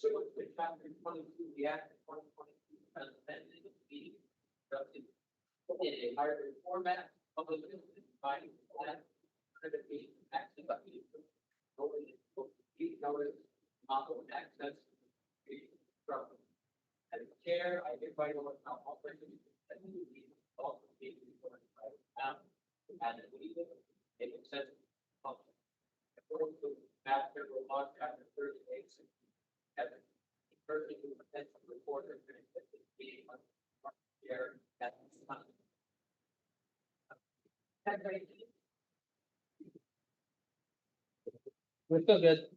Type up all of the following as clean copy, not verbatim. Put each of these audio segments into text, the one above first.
pursuant to chapter 22 of the Act of 2022, as amended, the meeting conducted in a hybrid format, public inviting that certification access by notice, model access from. As chair, I invite all participants to the meeting, also being recorded by the town, and the meeting, make accessible to the public. According to Master Law, Chapter 38, Section 7, person who intends to report or transmit this meeting must share at this time. We're still good.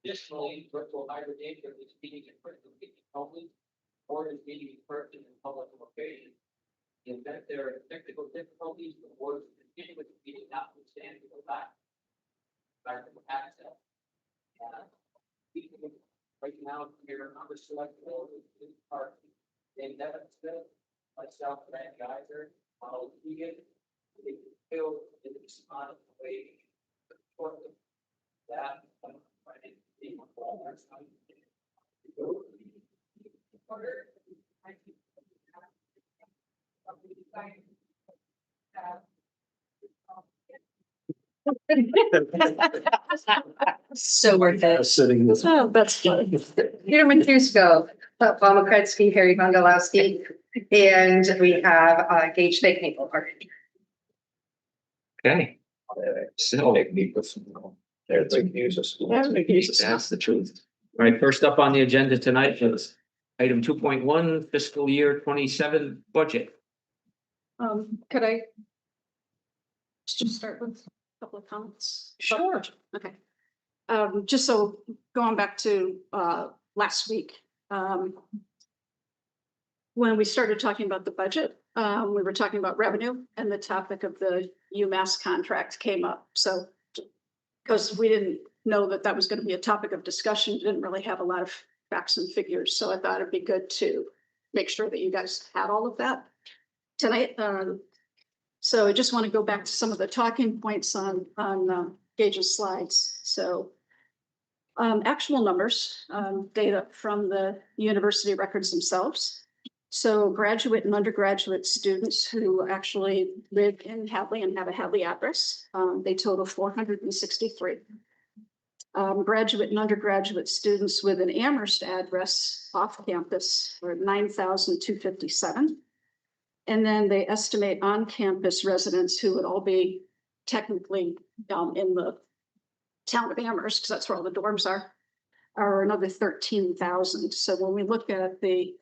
Additionally, virtual hybrid nature of this meeting in person only, or is meeting in person in public location. In the event there are technical difficulties, the board will continue with the meeting notwithstanding the lack of access. Right now, here on the select board is part Dave Smith, myself, Brad Geiser, Ronald Keegan, Phil, in the spot of the way shortly. That So worth it. Sitting this. Oh, that's fun. Peter Mathusko, Paul McCretsky, Harry Gondolowski, and we have Gage Fake Maple Park. Okay. So, There's a Jesus. that's the truth. All right, first up on the agenda tonight is item 2.1 fiscal year 27 budget. Could I just start with a couple of comments? Sure. Okay. Just so going back to last week, when we started talking about the budget, we were talking about revenue and the topic of the UMass contract came up. So because we didn't know that that was going to be a topic of discussion, didn't really have a lot of facts and figures. So I thought it'd be good to make sure that you guys had all of that tonight. So I just want to go back to some of the talking points on Gage's slides. So actual numbers, data from the university records themselves. So graduate and undergraduate students who actually live in Hadley and have a Hadley address, they total 463. Graduate and undergraduate students with an Amherst address off campus are 9,257. And then they estimate on-campus residents who would all be technically in the town of Amherst, because that's where all the dorms are another 13,000. So when we look at the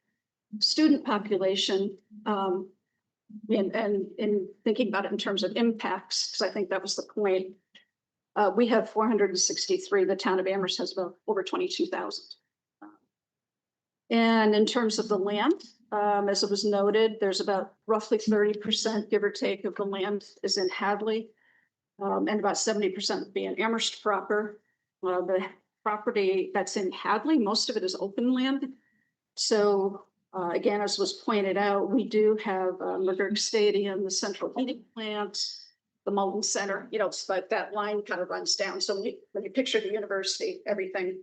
student population, and in thinking about it in terms of impacts, because I think that was the point, we have 463. The town of Amherst has about over 22,000. And in terms of the land, as it was noted, there's about roughly 30%, give or take, of the land is in Hadley, and about 70% would be in Amherst proper. The property that's in Hadley, most of it is open land. So again, as was pointed out, we do have McGurk Stadium, the central heating plant, the Mullen Center, but that line kind of runs down. So when you picture the university, everything,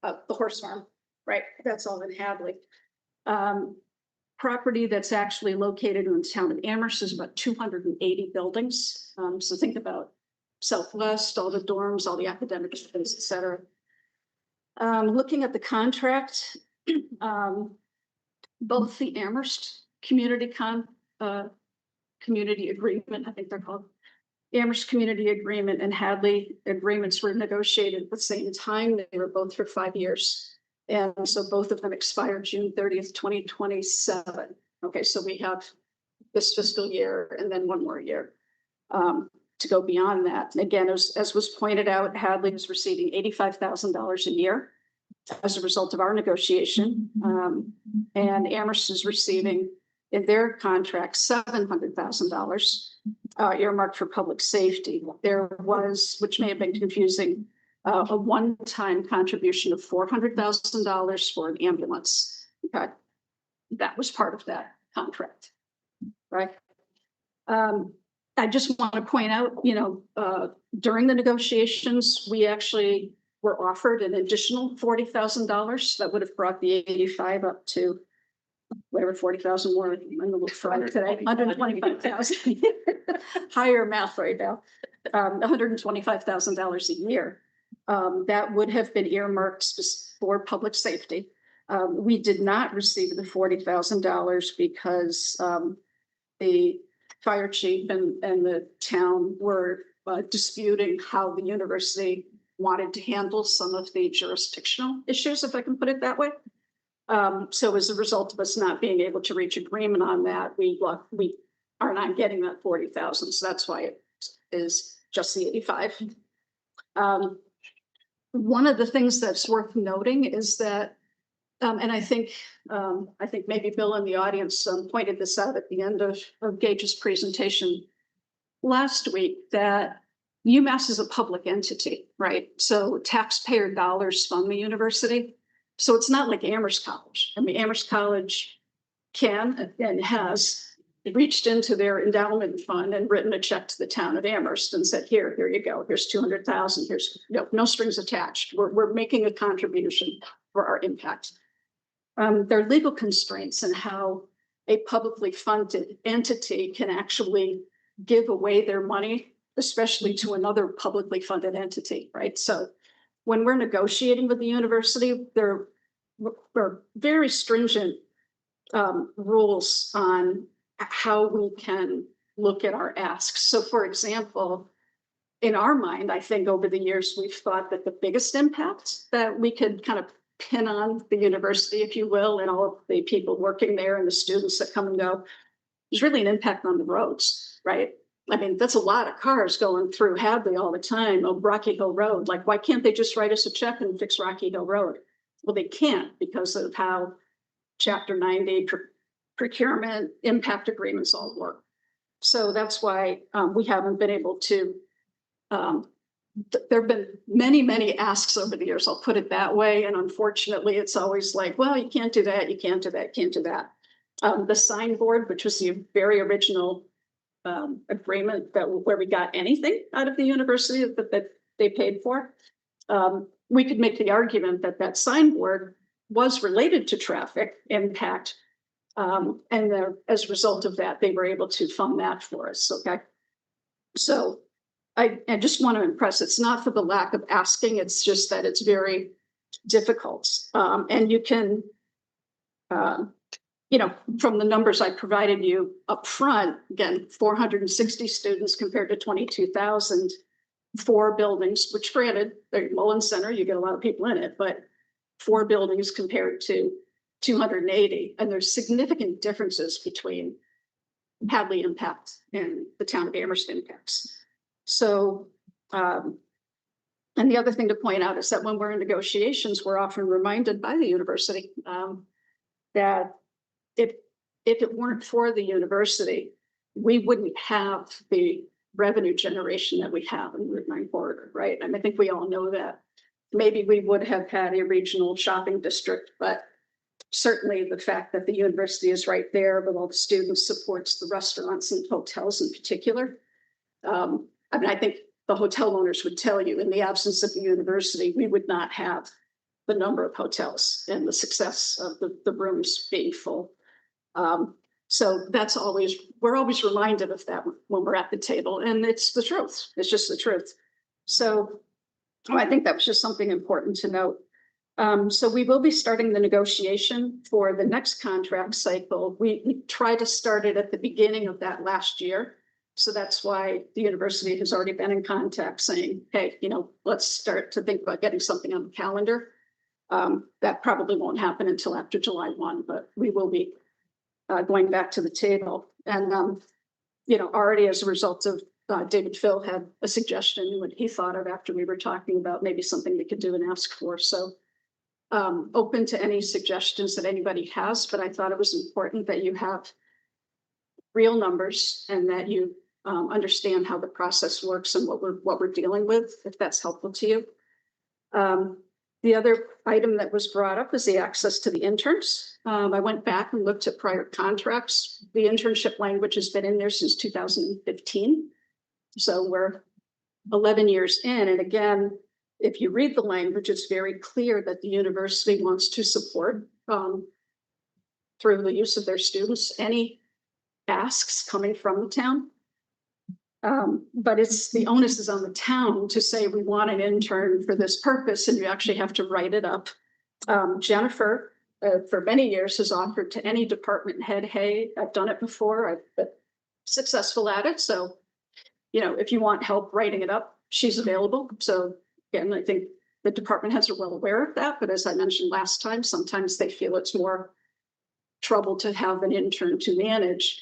the horse farm, right? That's all in Hadley. Property that's actually located in the town of Amherst is about 280 buildings. So think about Southwest, all the dorms, all the academic space, et cetera. Looking at the contract, both the Amherst community agreement, I think they're called, Amherst Community Agreement and Hadley agreements were negotiated at the same time. They were both for 5 years. And so both of them expire June 30th, 2027. Okay, so we have this fiscal year and then one more year to go beyond that. And again, as was pointed out, Hadley is receiving $85,000 a year as a result of our negotiation. And Amherst is receiving in their contract $700,000 earmarked for public safety. There was, which may have been confusing, a one-time contribution of $400,000 for an ambulance. Okay, that was part of that contract, right? I just want to point out, during the negotiations, we actually were offered an additional $40,000 that would have brought the 85 up to whatever 40,000 more. I'm a little fried today, 125,000. Higher math right now. $125,000 a year. That would have been earmarked for public safety. We did not receive the $40,000 because the fire chief and the town were disputing how the university wanted to handle some of the jurisdictional issues, if I can put it that way. So as a result of us not being able to reach agreement on that, we are not getting that 40,000. So that's why it is just the 85. One of the things that's worth noting is that, and I think maybe Bill in the audience pointed this out at the end of Gage's presentation last week, that UMass is a public entity, right? So taxpayer dollars fund the university. So it's not like Amherst College. I mean, Amherst College can and has reached into their endowment fund and written a check to the town of Amherst and said, here you go. Here's 200,000. Here's no strings attached. We're making a contribution for our impact. There are legal constraints in how a publicly funded entity can actually give away their money, especially to another publicly funded entity, right? So when we're negotiating with the university, there are very stringent rules on how we can look at our asks. So for example, in our mind, I think over the years, we've thought that the biggest impact that we could kind of pin on the university, if you will, and all of the people working there and the students that come and go, is really an impact on the roads, right? I mean, that's a lot of cars going through Hadley all the time, Rocky Hill Road. Like, why can't they just write us a check and fix Rocky Hill Road? Well, they can't because of how Chapter 90 procurement impact agreements all work. So that's why we haven't been able to, there have been many asks over the years, I'll put it that way. And unfortunately, it's always like, well, you can't do that, you can't do that, can't do that. The signboard, which was the very original agreement where we got anything out of the university that they paid for, we could make the argument that signboard was related to traffic impact. And as a result of that, they were able to fund that for us. Okay. So I just want to impress, it's not for the lack of asking, it's just that it's very difficult. And you can, from the numbers I provided you up front, again, 460 students compared to 22,000, 4 buildings, which granted, the Mullins Center, you get a lot of people in it, but 4 buildings compared to 280. And there's significant differences between Hadley impact and the town of Amherst impacts. So, and the other thing to point out is that when we're in negotiations, we're often reminded by the university that if it weren't for the university, we wouldn't have the revenue generation that we have in Route 9 corridor, right? And I think we all know that. Maybe we would have had a regional shopping district, but certainly the fact that the university is right there with all the students supports the restaurants and hotels in particular. I mean, I think the hotel owners would tell you in the absence of the university, we would not have the number of hotels and the success of the rooms being full. So that's always, we're always reminded of that when we're at the table, and it's the truth. It's just the truth. So I think that was just something important to note. So we will be starting the negotiation for the next contract cycle. We tried to start it at the beginning of that last year. So that's why the university has already been in contact saying, hey, let's start to think about getting something on the calendar. That probably won't happen until after July 1, but we will be going back to the table. And, already as a result of David Phil had a suggestion what he thought of after we were talking about maybe something we could do and ask for. So open to any suggestions that anybody has, but I thought it was important that you have real numbers and that you understand how the process works and what we're dealing with, if that's helpful to you. The other item that was brought up is the access to the interns. I went back and looked at prior contracts. The internship language has been in there since 2015. So we're 11 years in. And again, if you read the language, it's very clear that the university wants to support through the use of their students, any asks coming from the town. But it's the onus is on the town to say we want an intern for this purpose, and you actually have to write it up. Jennifer, for many years, has offered to any department head, hey, I've done it before, I've been successful at it. So, you know, if you want help writing it up, she's available. So again, I think the department heads are well aware of that. But as I mentioned last time, sometimes they feel it's more trouble to have an intern to manage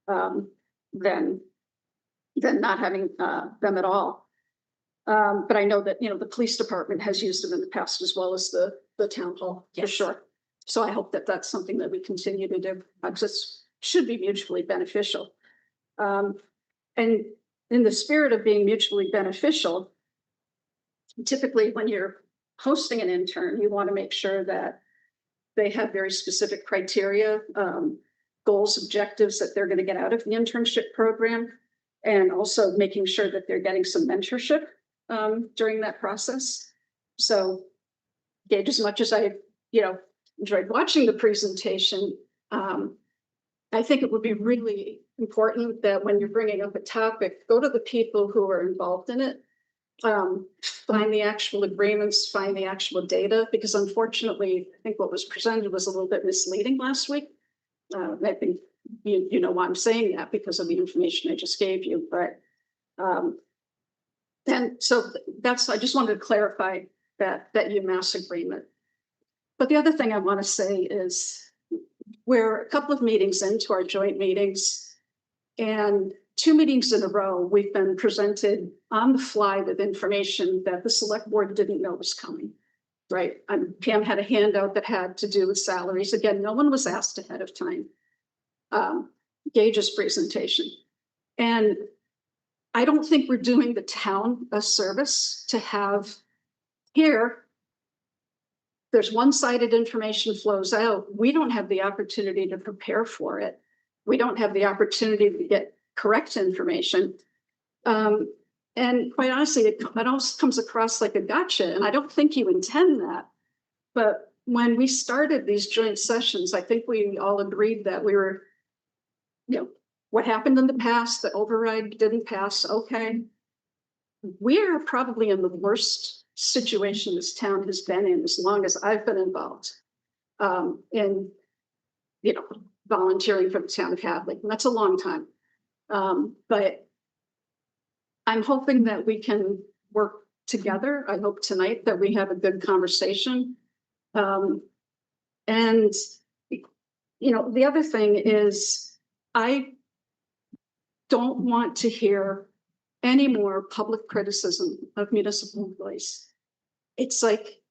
than not having them at all. But I know that, you know, the police department has used them in the past as well as the town hall, for sure. So I hope that that's something that we continue to do, because it should be mutually beneficial. And in the spirit of being mutually beneficial, typically when you're hosting an intern, you want to make sure that they have very specific criteria, goals, objectives that they're going to get out of the internship program, and also making sure that they're getting some mentorship during that process. So, Gage, as much as I, you know, enjoyed watching the presentation, I think it would be really important that when you're bringing up a topic, go to the people who are involved in it, find the actual agreements, find the actual data, because unfortunately, I think what was presented was a little bit misleading last week. I think you know why I'm saying that because of the information I just gave you, but and so that's, I just wanted to clarify that UMass agreement. But the other thing I want to say is we're a couple of meetings into our joint meetings, and 2 meetings in a row, we've been presented on the fly with information that the select board didn't know was coming, right? Pam had a handout that had to do with salaries. Again, no one was asked ahead of time. Gage's presentation. And I don't think we're doing the town a service to have here, there's one-sided information flows out. We don't have the opportunity to prepare for it. We don't have the opportunity to get correct information. And quite honestly, it also comes across like a gotcha. And I don't think you intend that. But when we started these joint sessions, I think we all agreed that we were, you know, what happened in the past, the override didn't pass, okay. We're probably in the worst situation this town has been in as long as I've been involved in, you know, volunteering for the town of Hadley. And that's a long time. But I'm hoping that we can work together. I hope tonight that we have a good conversation. And, you know, the other thing is I don't want to hear any more public criticism of municipal employees. It's like,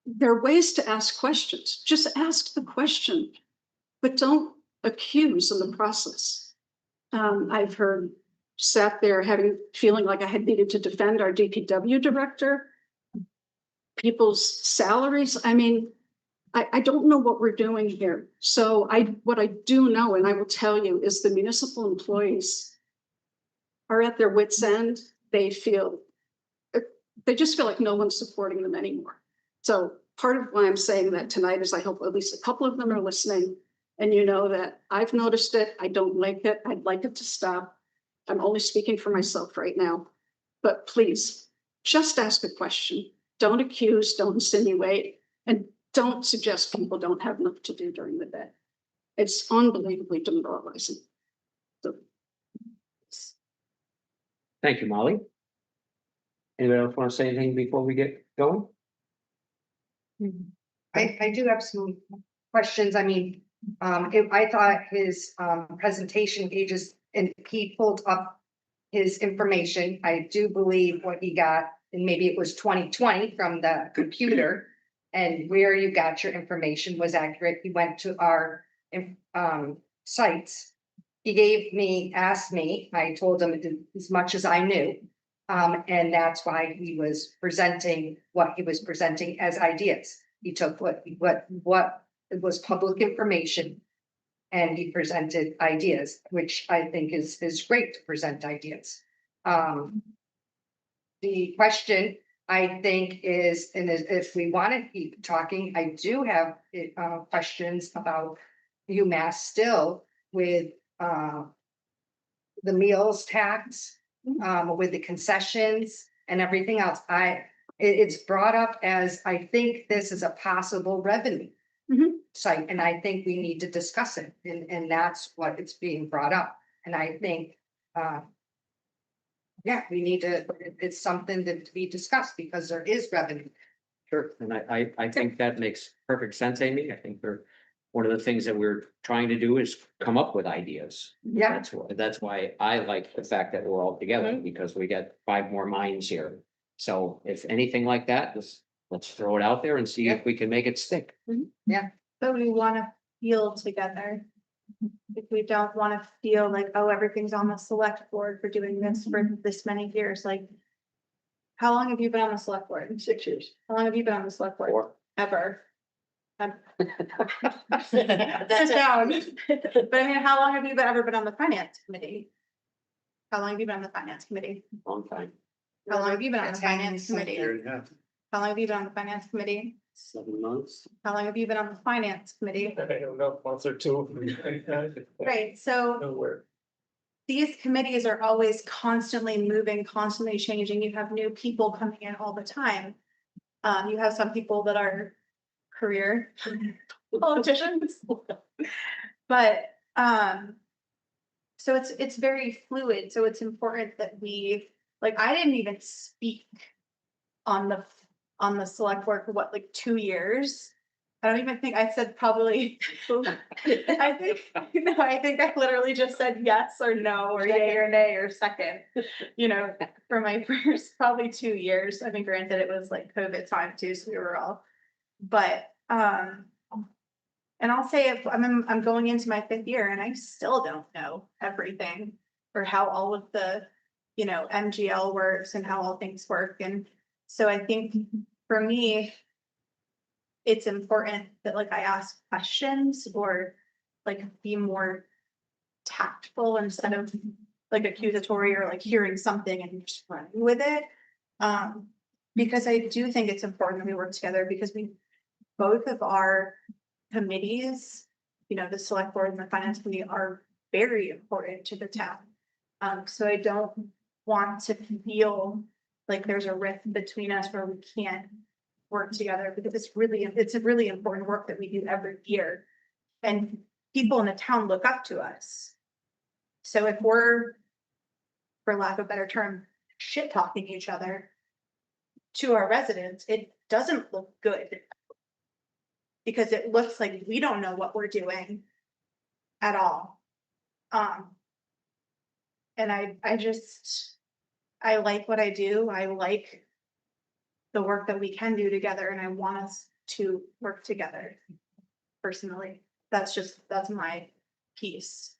there are ways to ask questions. Just ask the question, but don't accuse in the process. I've sat there feeling like I had needed to defend our DPW director, people's salaries. I mean, I don't know what we're doing here. So what I do know, and I will tell you, is the municipal employees are at their wits' end. They just feel like no one's supporting them anymore. So part of why I'm saying that tonight is I hope at least a couple of them are listening, and you know that I've noticed it. I don't like it. I'd like it to stop. I'm only speaking for myself right now, but please just ask a question. Don't accuse, don't insinuate, and don't suggest people don't have enough to do during the day. It's unbelievably demoralizing. So. Thank you, Molly. Anybody else want to say anything before we get going? I do have some questions. I mean, I thought his presentation pages, and he pulled up his information. I do believe what he got, and maybe it was 2020 from the computer, and where you got your information was accurate. He went to our sites. He asked me, I told him as much as I knew. And that's why he was presenting what he was presenting as ideas. He took what was public information. And he presented ideas, which I think is great to present ideas. The question, I think, is, and if we want to keep talking, I do have questions about UMass still with the meals tax, with the concessions and everything else. It's brought up as, I think this is a possible revenue Mhm. site, and I think we need to discuss it, and that's what it's being brought up. And I think, yeah, we need to, it's something that to be discussed because there is revenue. Sure, and I think that makes perfect sense, Amy. I think one of the things that we're trying to do is come up with ideas. Yeah, That's why I like the fact that we're all together, because we get 5 more minds here. So if anything like that, let's throw it out there and see if we can make it stick. But we wanna feel together. If we don't wanna feel like, oh, everything's on the select board for doing this for this many years, like. How long have you been on the select board? 6 years. How long have you been on the select board? Or Ever? That's down. But I mean, how long have you ever been on the finance committee? How long have you been on the finance committee? long time, How long have you been on the 10 finance some committee? Year and a half. How long have you been on the finance committee? 7 months. How long have you been on the finance committee? I don't know, month or two. Right, so Nowhere. these committees are always constantly moving, constantly changing. You have new people coming in all the time. You have some people that are career politicians. But, so it's very fluid, so it's important that I didn't even speak on the select board for what, like 2 years? I don't even think I said probably. I think I literally just said yes or no, or yay or nay, or second, for my first probably 2 years. I mean, granted, it was like COVID time too, so we were all, but, and I'll say if I'm going into my 5th year and I still don't know everything or how all of the, MGL works and how all things work. And so I think for me, it's important that I ask questions or be more tactful instead of accusatory or hearing something and just running with it. Because I do think it's important that we work together because both of our committees, the select board and the finance committee are very important to the town. So I don't want to feel like there's a rift between us where we can't work together because it's a really important work that we do every year. And people in the town look up to us. So if we're, for lack of a better term, shit talking each other to our residents, it doesn't look good. Because it looks like we don't know what we're doing at all. And I like what I do. I like the work that we can do together and I want us to work together. Personally, that's my piece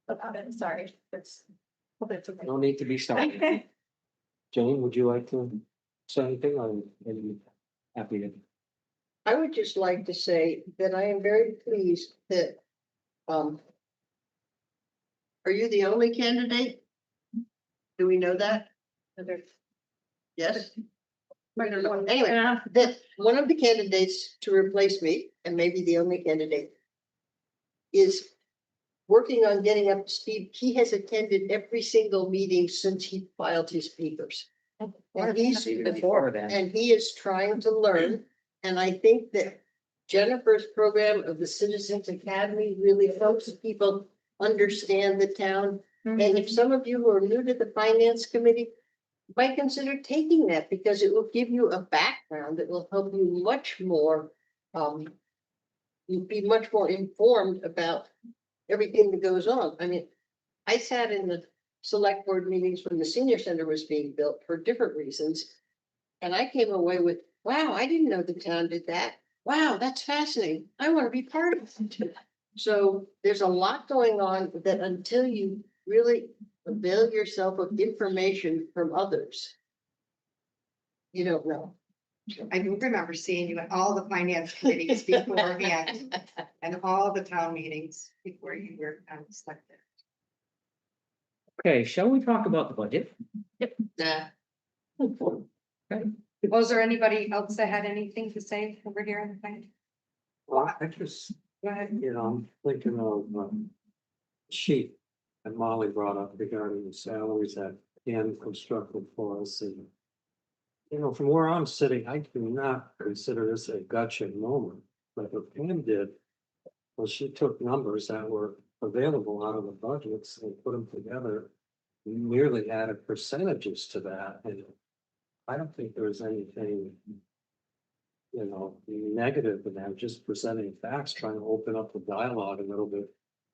about it. Sorry, okay. No need to be sorry. Jane, would you like to say anything, or are you happy to? I would just like to say that I am very pleased that, are you the only candidate? Do we know that? Yes? Anyway, that one of the candidates to replace me, and maybe the only candidate, is working on getting up to speed. He has attended every single meeting since he filed his papers. And he's Before then. And he is trying to learn, and I think that Jennifer's program of the Citizens Academy really helps people understand the town. And if some of you who are new to the finance committee might consider taking that, because it will give you a background that will help you much more, you'll be much more informed about everything that goes on. I mean, I sat in the select board meetings when the senior center was being built for different reasons. And I came away with, wow, I didn't know the town did that. Wow, that's fascinating. I want to be part of it. So there's a lot going on that until you really avail yourself of information from others. You don't know. I do remember seeing you at all the finance committees beforehand and all the town meetings before you were selected. Okay, shall we talk about the budget? Nah. Was there anybody else that had anything to say over here in the thing? Well, I just, Go ahead. I'm thinking of, sheet that Molly brought up regarding the salaries that Ken constructed for us and. From where I'm sitting, I do not consider this a gotcha moment, but what Pam did. Well, she took numbers that were available out of the budgets and put them together. Merely added percentages to that, and I don't think there was anything. Negative in that, just presenting facts, trying to open up the dialogue a little bit.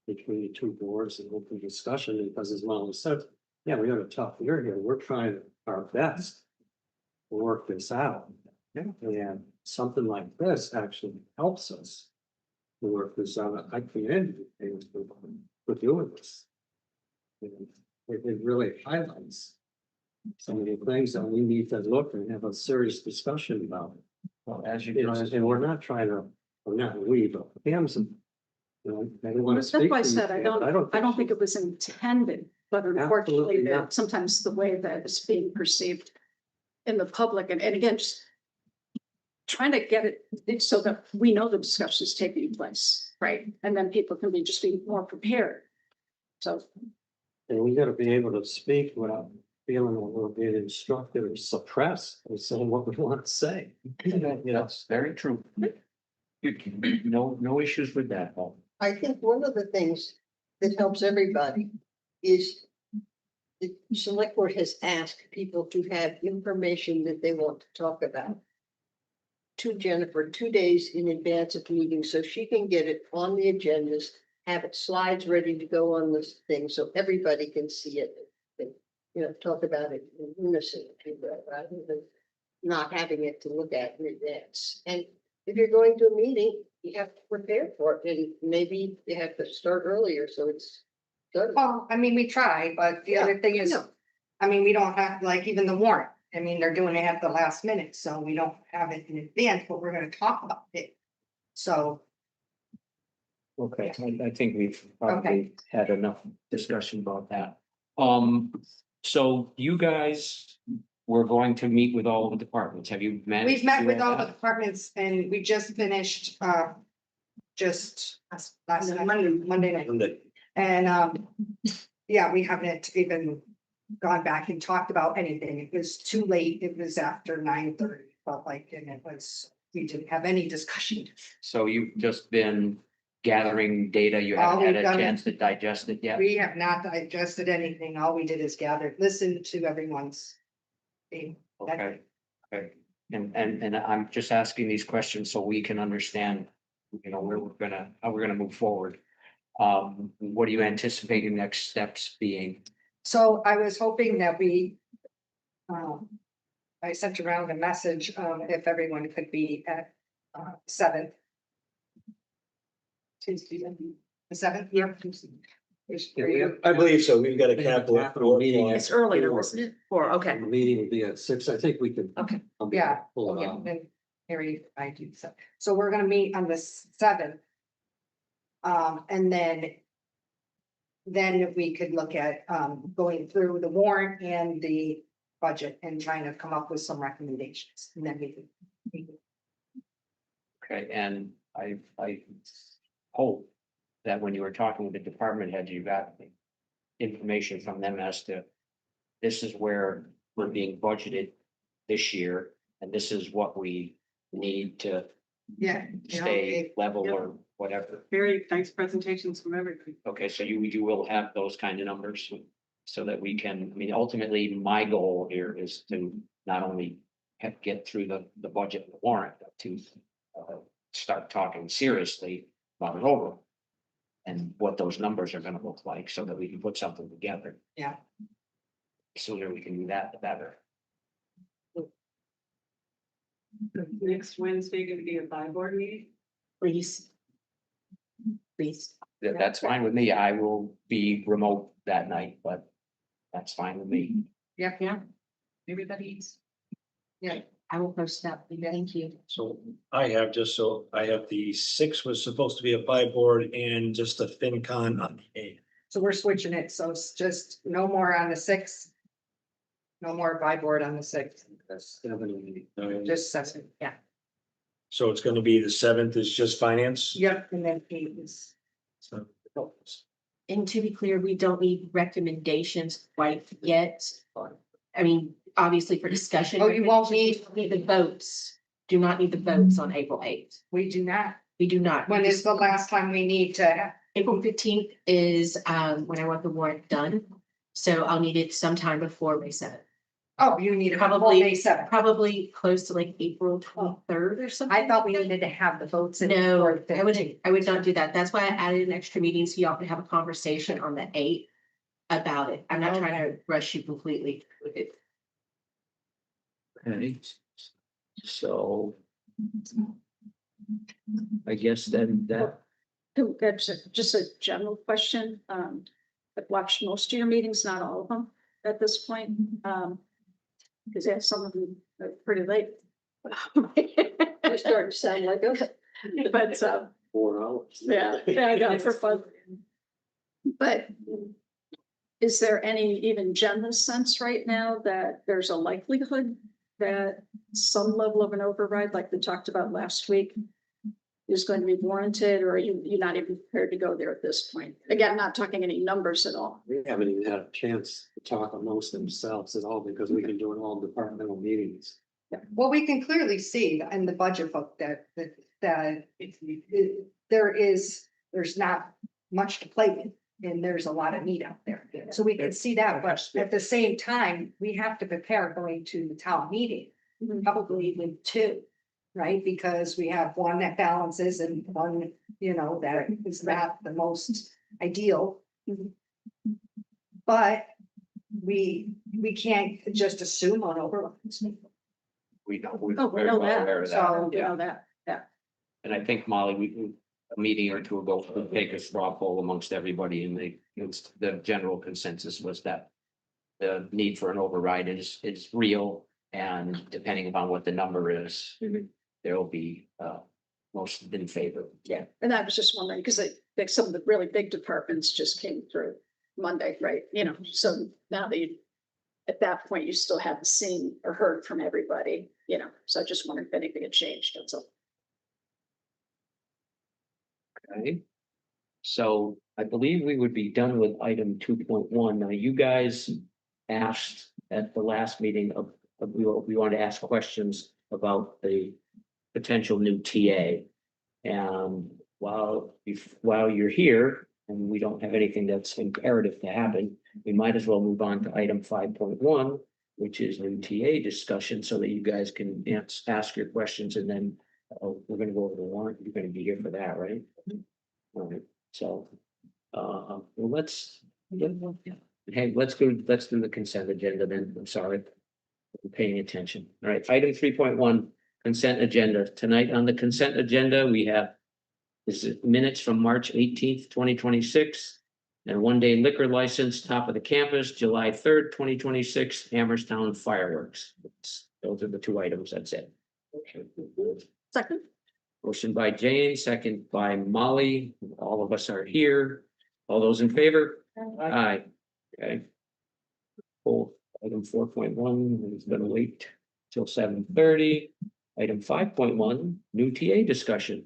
Between the two boards and open discussion, because as Molly said, yeah, we had a tough year here, we're trying our best. To work this out. And something like this actually helps us. To work this out, I commend you for doing this. It really highlights. Some of the things that we need to look and have a serious discussion about. Well, as And we're not trying to, we're not we, but Pam's. I don't want to That's speak. why I for you, said, Pam, I don't think it was intended, but unfortunately, Absolutely not. sometimes the way that it's being perceived in the public, and again, just trying to get it so that we know the discussion is taking place, right? And then people can just be more prepared. So, And we gotta be able to speak without feeling that we're being instructed or suppressed or saying what we want to say. That's very true. No issues with that, Paul. I think one of the things that helps everybody is the select board has asked people to have information that they want to talk about to Jennifer 2 days in advance of meeting, so she can get it on the agendas, have it slides ready to go on this thing, so everybody can see it. And, talk about it in unison, rather than not having it to look at in advance. And if you're going to a meeting, you have to prepare for it, and maybe you have to start earlier, so it's done. Well, I mean, we try, but the other thing is, Yeah. I mean, we don't have, like, even the warrant. I mean, they're doing it at the last minute, so we don't have it in advance, but we're gonna talk about it. So, Okay, I think we've probably had enough discussion about that. So you guys were going to meet with all the departments. Have you managed? we've met to with do all the that? departments and we just finished, just last night, Monday night. And, yeah, we haven't even gone back and talked about anything. It was too late. It was after 9:30, felt like, and we didn't have any discussion. So you've just been gathering data. You All haven't had we've a done chance to digest it yet? We have not digested anything. All we did is gather, listen to everyone's. thing. Okay, okay. And I'm just asking these questions so we can understand, where how we're gonna move forward. What do you anticipate your next steps being? So I was hoping that I sent around a message, if everyone could be at, 7th. Tuesday, the 7th, yeah. I believe so, we've got a capital meeting. It's earlier, wasn't it? Or, okay. The meeting will be at 6, I think we can. Okay. I'll be able to Yeah. pull it Yeah, off. and Harry, I do so. So we're gonna meet on the 7th. And then we could look at, going through the warrant and the budget and trying to come up with some recommendations. And then we could. Okay, and I hope that when you were talking with the department heads, you got information from them as to this is where we're being budgeted this year, and this is what we need to Yeah. stay level or whatever. Very nice presentations from everybody. Okay, so you will have those kind of numbers so that we can, ultimately, my goal here is to not only get through the budget and the warrant, but to start talking seriously about it over. And what those numbers are gonna look like so that we can put something together. Yeah. Sooner we can do that, the better. Next Wednesday gonna be a by-board meeting? Please. Please. That's fine with me. I will be remote that night, but that's fine with me. Yeah, Maybe that eats. yeah. I will post that. Thank you. So I have the 6 was supposed to be a buy board and just a FinCon on the 8th. So we're switching it. So it's just no more on the sixth. No more buy board on the sixth. That's 7 and 8. Just seven. Yeah. So it's gonna be the 7th is just finance. Yep. And then eight is. So, And to be clear, we don't need recommendations quite yet. I mean, obviously for discussion. Oh, you won't need- Need the votes. Do not need the votes on April 8th. We do not. We do not. When is the last time we need to? April 15th is when I want the warrant done. So I'll need it sometime before May 7th. Oh, you need it Probably- probably May seventh. Probably close to like April 23rd or something. I thought we needed to have the votes in. No, before the I would 15th. not do that. That's why I added an extra meeting so y'all can have a conversation on the 8th about it. I'm not trying to rush you completely with it. Okay. So. I guess then that, Just a general question. I've watched most of your meetings, not all of them at this point. Because yeah, some of them are pretty late. They're starting to sound like us. But, 4 hours. yeah, I got it for fun. But is there any even general sense right now that there's a likelihood that some level of an override, like we talked about last week, is going to be warranted, or are you're not even prepared to go there at this point? Again, not talking any numbers at all. We haven't even had a chance to talk amongst themselves at all because we've been doing all departmental meetings. Well, we can clearly see in the budget book that there's not much to play with. And there's a lot of need out there. So we can see that, but at the same time, we have to prepare going to the town meeting, probably even two. Right? Because we have one that balances and one, that is not the most ideal. But we can't just assume on overruns. we know, we're Oh, we very know well that. aware of that. So, You know that, yeah. And I think Molly, a meeting or two ago, we take a straw poll amongst everybody and the general consensus was that. The need for an override is real and depending upon what the number is. Mhm. There will be most in favor. Yeah, and I was just wondering, because like some of the really big departments just came through Monday, right? So now that at that point, you still haven't seen or heard from everybody, so I just wondered if anything had changed, that's all. Okay. So I believe we would be done with item 2.1. Now, you guys asked at the last meeting we want to ask questions about the potential new TA. And while you're here and we don't have anything that's imperative to happen, we might as well move on to item 5.1, which is new TA discussion so that you guys can ask your questions and then we're going to go over the warrant. You're going to be here for that, right? All right. So, well, hey, let's do the consent agenda then. I'm sorry. I'm paying attention. All right, item 3.1, consent agenda. Tonight on the consent agenda, we have minutes from March 18th, 2026. And 1-day liquor license, top of the campus, July 3rd, 2026, Amherstown fireworks. Those are the two items, that's it. Second, Motion by Jane, second by Molly. All of us are here. All those in favor? Aye. Okay. Full item 4.1 is gonna wait till 7:30. Item 5.1, new TA discussion.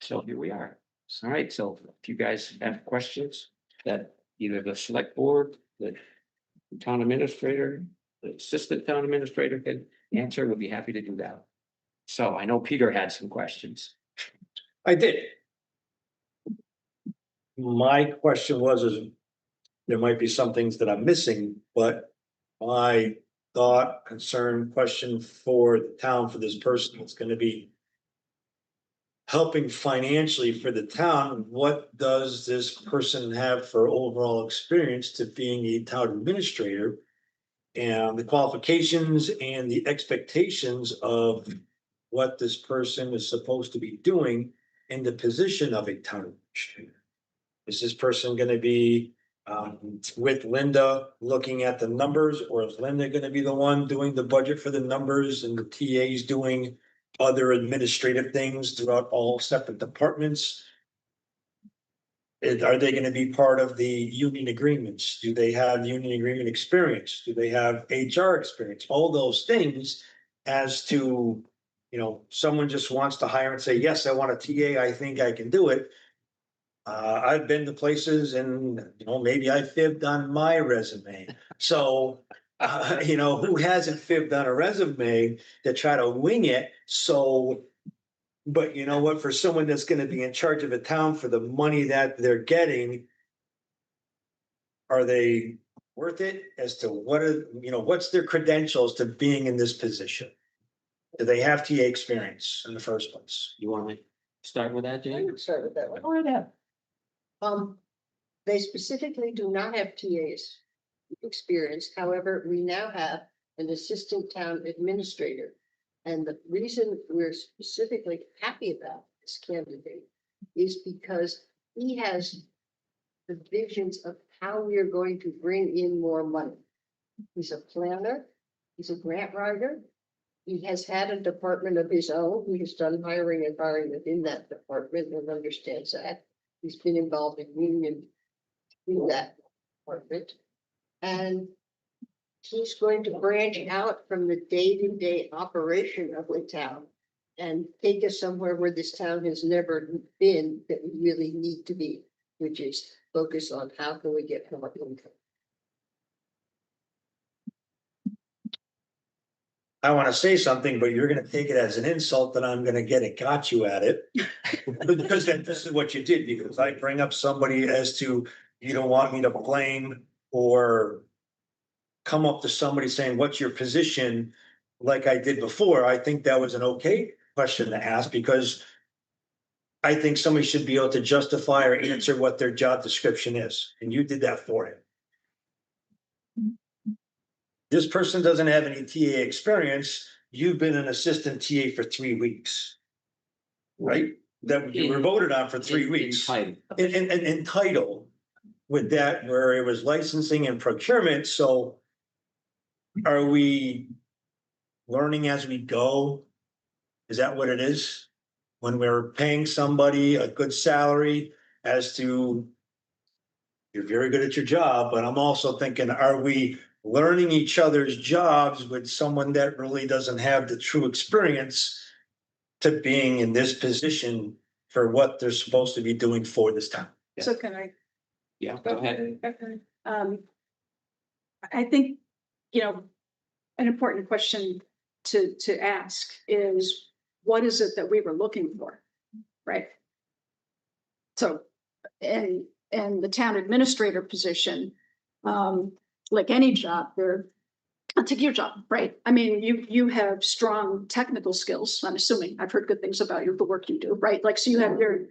So here we are. All right, so if you guys have questions that either the select board, the town administrator, the assistant town administrator can answer, we'll be happy to do that. So I know Peter had some questions. I did. My question is there might be some things that I'm missing, but my thought, concern, question for the town, for this person that's gonna be helping financially for the town, what does this person have for overall experience to being a town administrator? And the qualifications and the expectations of what this person is supposed to be doing in the position of a town administrator. Is this person gonna be with Linda looking at the numbers, or is Linda gonna be the one doing the budget for the numbers and the TAs doing other administrative things throughout all separate departments? Are they gonna be part of the union agreements? Do they have union agreement experience? Do they have HR experience? All those things as to, you know, someone just wants to hire and say, yes, I want a TA, I think I can do it. I've been to places and, you know, maybe I fibbed on my resume. So, you know, who hasn't fibbed on a resume to try to wing it? So, but you know what, for someone that's gonna be in charge of a town for the money that they're getting, are they worth it as to what are, you know, what's their credentials to being in this position? Do they have TA experience in the first place? You want to start with that, I Jane? would start with that one. They specifically do not have TAs experience. However, we now have an assistant town administrator. And the reason we're specifically happy about this candidate is because he has the visions of how we are going to bring in more money. He's a planner, he's a grant writer. He has had a department of his own. He has done hiring and firing within that department and understands that. He's been involved in union in that department. And he's going to branch out from the day-to-day operation of the town and take us somewhere where this town has never been that we really need to be, which is focus on how can we get more income. I wanna say something, but you're gonna take it as an insult that I'm gonna get it, got you at it. Because then this is what you did, because I bring up somebody as to, you don't want me to blame or come up to somebody saying, what's your position? Like I did before, I think that was an okay question to ask, because I think somebody should be able to justify or answer what their job description is, and you did that for him. This person doesn't have any TA experience, you've been an assistant TA for 3 weeks. Right? That you were voted on for 3 weeks. In title with that, where it was licensing and procurement, so. Are we learning as we go? Is that what it is? When we're paying somebody a good salary as to. You're very good at your job, but I'm also thinking, are we learning each other's jobs with someone that really doesn't have the true experience? To being in this position for what they're supposed to be doing for this town. So can I? Yeah, go ahead. I think, you know, an important question to ask is, what is it that we were looking for, right? So, and the town administrator position, like any job, I'll take your job, right? I mean, you have strong technical skills, I'm assuming. I've heard good things about you, the work you do, right? Like, so you have your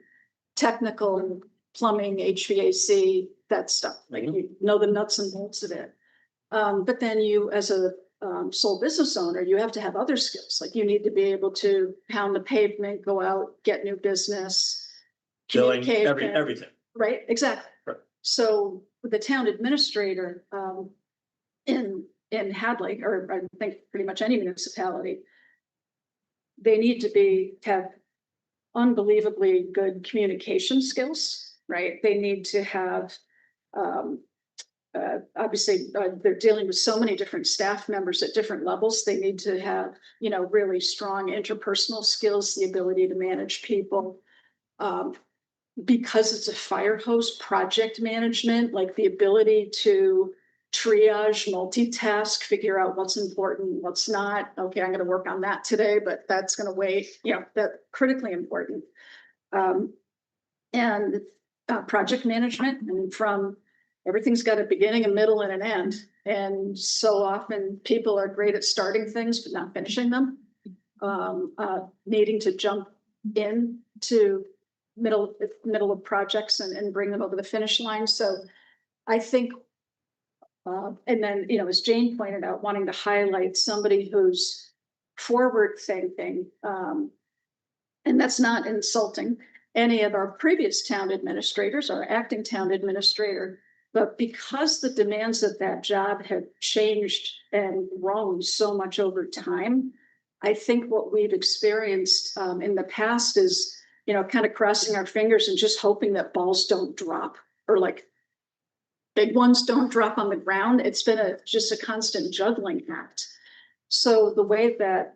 technical plumbing, HVAC, that stuff, like you know the nuts and bolts of it. But then you, as a sole business owner, you have to have other skills. Like you need to be able to pound the pavement, go out, get new business. Billing, communicate, everything. Right, exactly. Right. So the town administrator in Hadley, or I think pretty much any municipality, they need to have unbelievably good communication skills, right? They need to have, obviously, they're dealing with so many different staff members at different levels. They need to have, you know, really strong interpersonal skills, the ability to manage people. Because it's a fire hose project management, like the ability to triage, multitask, figure out what's important, what's not. Okay, I'm gonna work on that today, but that's gonna wait, you know, that's critically important. And project management, and from everything's got a beginning, a middle, and an end. And so often people are great at starting things, but not finishing them. Needing to jump in to middle of projects and bring them over the finish line. So I think, and then, you know, as Jane pointed out, wanting to highlight somebody who's forward thinking, and that's not insulting any of our previous town administrators. Our acting town administrator But because the demands of that job have changed and grown so much over time, I think what we've experienced in the past is, kind of crossing our fingers and just hoping that balls don't drop, or like big ones don't drop on the ground. It's been just a constant juggling act. So the way that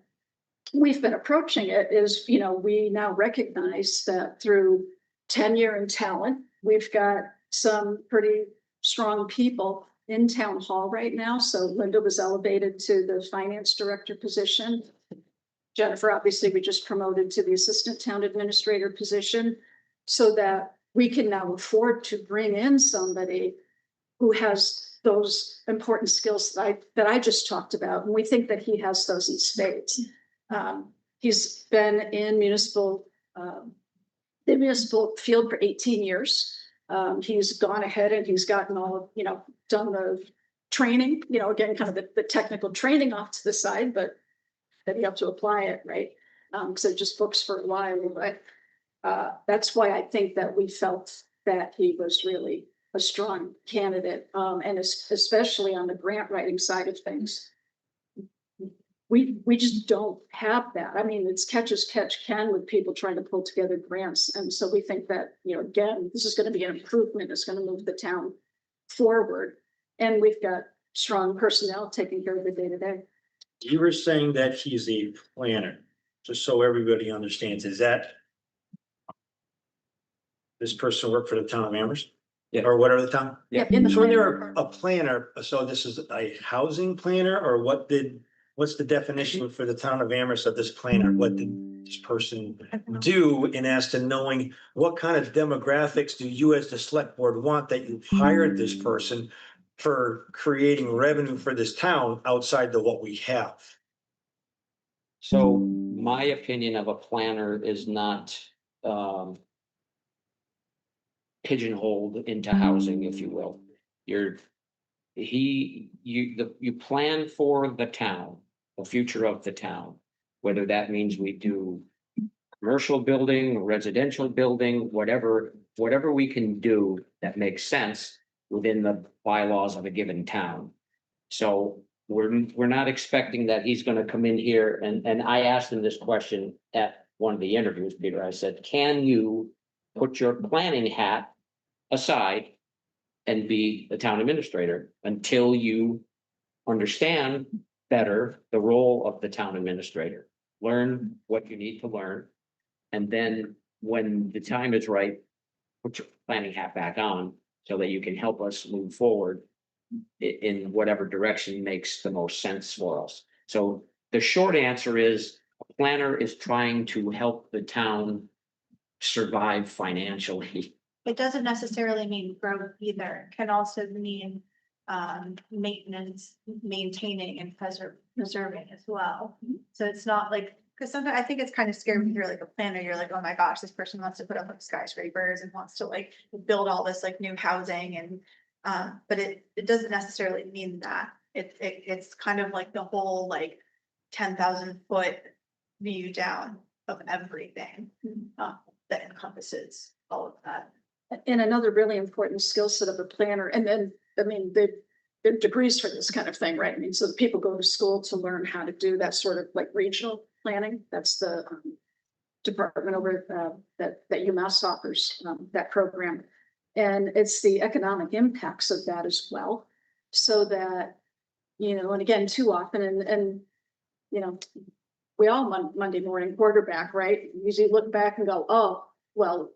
we've been approaching it is, we now recognize that through tenure and talent, we've got some pretty strong people in town hall right now. So Linda was elevated to the finance director position. Jennifer, obviously, we just promoted to the assistant town administrator position, so that we can now afford to bring in somebody who has those important skills that I just talked about. And we think that he has those in spades. He's been in the municipal field for 18 years. He's gone ahead and he's gotten all, done the training, again, kind of the technical training off to the side, but then you have to apply it, right? Because they're just books for a while, but that's why I think that we felt that he was really a strong candidate, and especially on the grant writing side of things. We just don't have that. I mean, it's catch as catch can with people trying to pull together grants. And so we think that, again, this is going to be an improvement. It's going to move the town forward. And we've got strong personnel taking care of the day to day. You were saying that he's a planner, just so everybody understands, is that this person work for the town of Amherst? Yeah. Or whatever the town? Yeah, in the So when planning you're department. a planner, so this is a housing planner, or what's the definition for the town of Amherst of this planner? What did this person do, and as to knowing what kind of demographics do you as the select board want that you hired this person for creating revenue for this town outside of what we have? So my opinion of a planner is not pigeonholed into housing, if you will. You plan for the town, the future of the town, whether that means we do commercial building, residential building, whatever we can do that makes sense within the bylaws of a given town. So we're not expecting that he's gonna come in here, and I asked him this question at one of the interviews, Peter. I said, can you put your planning hat aside and be the town administrator until you understand better the role of the town administrator? Learn what you need to learn. And then when the time is right, put your planning hat back on so that you can help us move forward in whatever direction makes the most sense for us. So the short answer is, a planner is trying to help the town survive financially. It doesn't necessarily mean growth either. It can also mean maintenance, maintaining and preserving as well. So it's not like, because sometimes I think it's kind of scary when you're like a planner, you're like, oh my gosh, this person wants to put up like skyscrapers and wants to like build all this like new housing, and but it doesn't necessarily mean that. It's kind of like the whole like 10,000 foot view down of everything that encompasses all of that. And another really important skill set of a planner, and then, I mean, there are degrees for this kind of thing, right? I mean, so people go to school to learn how to do that sort of like regional planning. That's the department over that UMass offers, that program. And it's the economic impacts of that as well. So that, and again, too often, and we all Monday morning quarterback, right? Usually look back and go, oh, well,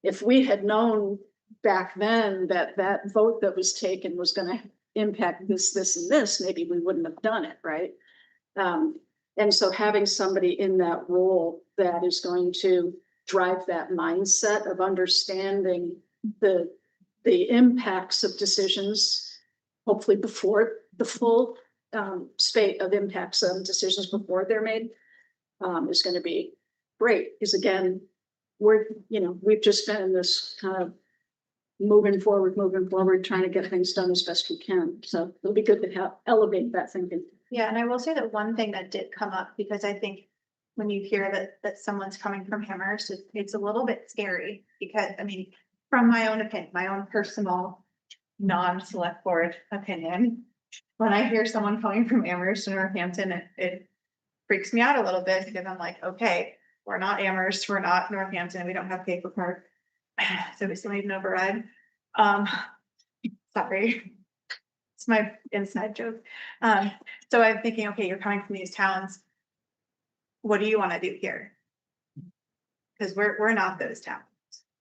if we had known back then that that vote that was taken was going to impact this, and this, maybe we wouldn't have done it, right? And so having somebody in that role that is going to drive that mindset of understanding the impacts of decisions, hopefully before the full spate of impacts of decisions before they're made, is going to be great. Because again, we've just been in this kind of moving forward, trying to get things done as best we can. So it'll be good to elevate that thinking. Yeah, and I will say that one thing that did come up, because I think when you hear that someone's coming from Amherst, it's a little bit scary, because I mean, from my own opinion, my own personal non-select board opinion. When I hear someone coming from Amherst and Northampton, it freaks me out a little bit because I'm like, okay, we're not Amherst, we're not Northampton, we don't have paper card. So we still need an override. Sorry. It's my inside joke. So I'm thinking, okay, you're coming from these towns. What do you want to do here? Because we're not those towns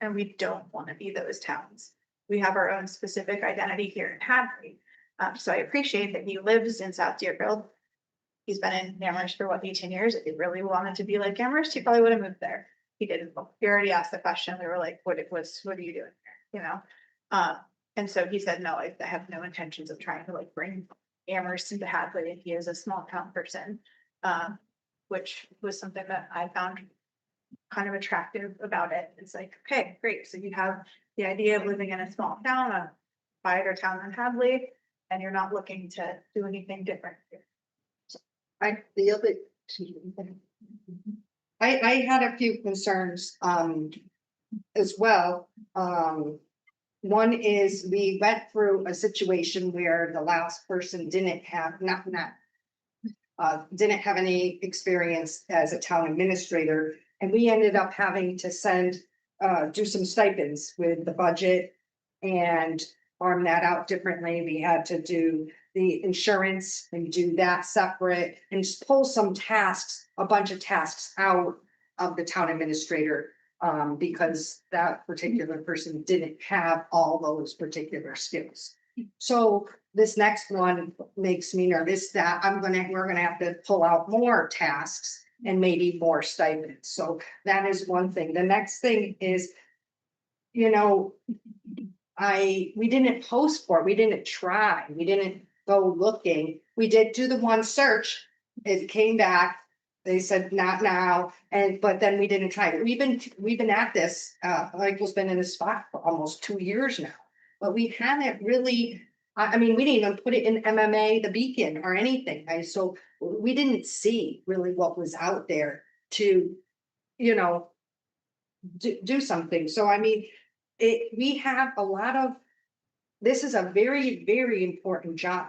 and we don't want to be those towns. We have our own specific identity here in Hadley. So I appreciate that he lives in South Deerfield. He's been in Amherst for what, 18 years? If he really wanted to be like Amherst, he probably would have moved there. He didn't. He already asked the question. We were like, what are you doing here? You know? And so he said, no, I have no intentions of trying to like bring Amherst into Hadley. And he is a small town person, which was something that I found kind of attractive about it. It's like, okay, great. So you have the idea of living in a small town, a quieter town than Hadley, and you're not looking to do anything different. The other, I had a few concerns, as well. One is we went through a situation where the last person didn't have, didn't have any experience as a town administrator. And we ended up having to do some stipends with the budget and farm that out differently. We had to do the insurance and do that separate and just pull some tasks, a bunch of tasks out of the town administrator. Because that particular person didn't have all those particular skills. So this next one makes me nervous that we're gonna have to pull out more tasks and maybe more stipends. So that is one thing. The next thing is, you know, we didn't post for it. We didn't try. We didn't go looking. We did do the one search. It came back. They said not now, but then we didn't try it. We've been at this, Michael's been in this spot for almost 2 years now. But we haven't really, I mean, we didn't even put it in MMA, the Beacon or anything. So we didn't see really what was out there to, you know, do something. So I mean, we have a lot of, this is a very, very important job.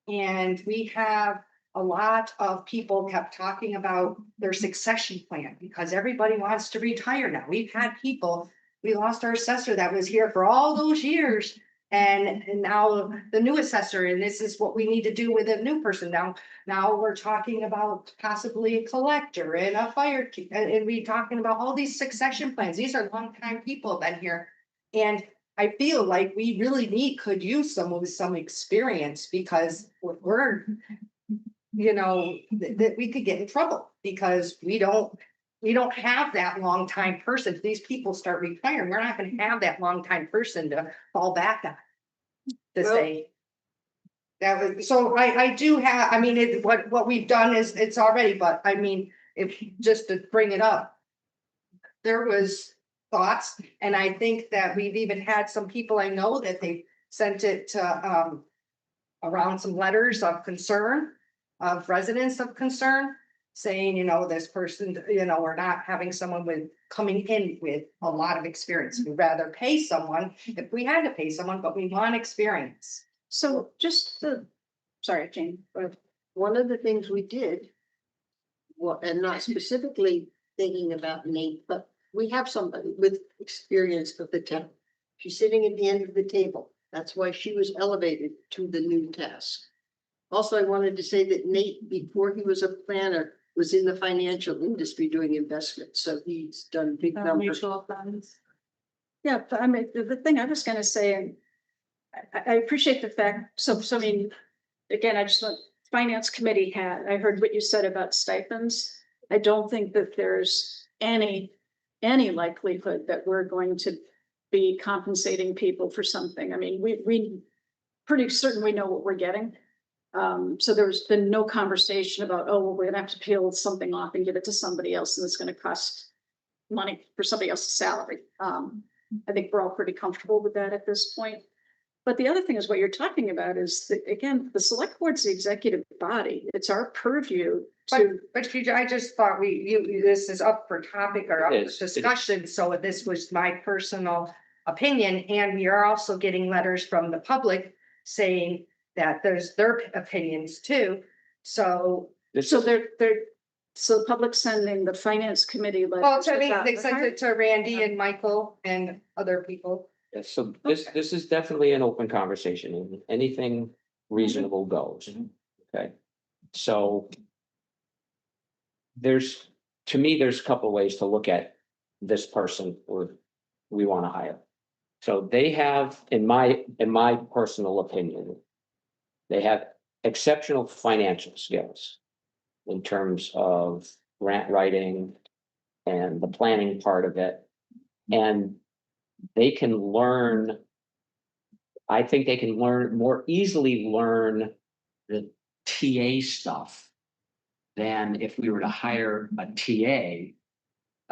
And we have a lot of people kept talking about their succession plan because everybody wants to retire now. We've had people, we lost our assessor that was here for all those years. And now the new assessor, and this is what we need to do with a new person. Now we're talking about possibly a collector and a fire chief, and we talking about all these succession plans. These are longtime people been here. And I feel like we really could use someone with some experience because we're, you know, that we could get in trouble because we don't have that long time person. If these people start retiring, we're not going to have that long time person to fall back on. To say that was, so I do have, I mean, what we've done is it's already, but I mean, if just to bring it up, there was thoughts, and I think that we've even had some people I know that they sent it to around some letters of concern of residents of concern, saying, you know, this person, you know, we're not having someone coming in with a lot of experience. We'd rather pay someone if we had to pay someone, but we want experience. So sorry, Jane. one of the things we did, well, and not specifically thinking about Nate, but we have somebody with experience of the town. She's sitting at the end of the table. That's why she was elevated to the new task. Also, I wanted to say that Nate, before he was a planner, was in the financial industry doing investments, so he's done big numbers. Mutual funds. Yeah, but I mean, the thing I was gonna say, and I appreciate the fact, so I mean, again, I just want, finance committee I heard what you said about stipends. I don't think that there's any likelihood that we're going to be compensating people for something. I mean, we pretty certain we know what we're getting. So there's been no conversation about, oh, well, we're gonna have to peel something off and give it to somebody else, and it's gonna cost money for somebody else's salary. I think we're all pretty comfortable with that at this point. But the other thing is what you're talking about is that, again, the select board's the executive body. It's our purview to. But I just thought this is up for topic or up It for is. discussion, so this was my personal opinion, and we are also getting letters from the public saying that there's their opinions too. So, So so the public's sending the finance committee. well, letters to me, about they the sent hire? it to Randy and Michael and other people. Yeah, so this is definitely an open conversation and anything reasonable goes. Okay, so. To me, there's a couple of ways to look at this person or we want to hire. So they have, in my personal opinion, they have exceptional financial skills in terms of grant writing and the planning part of it. And they can learn, I think they can more easily learn the TA stuff than if we were to hire a TA,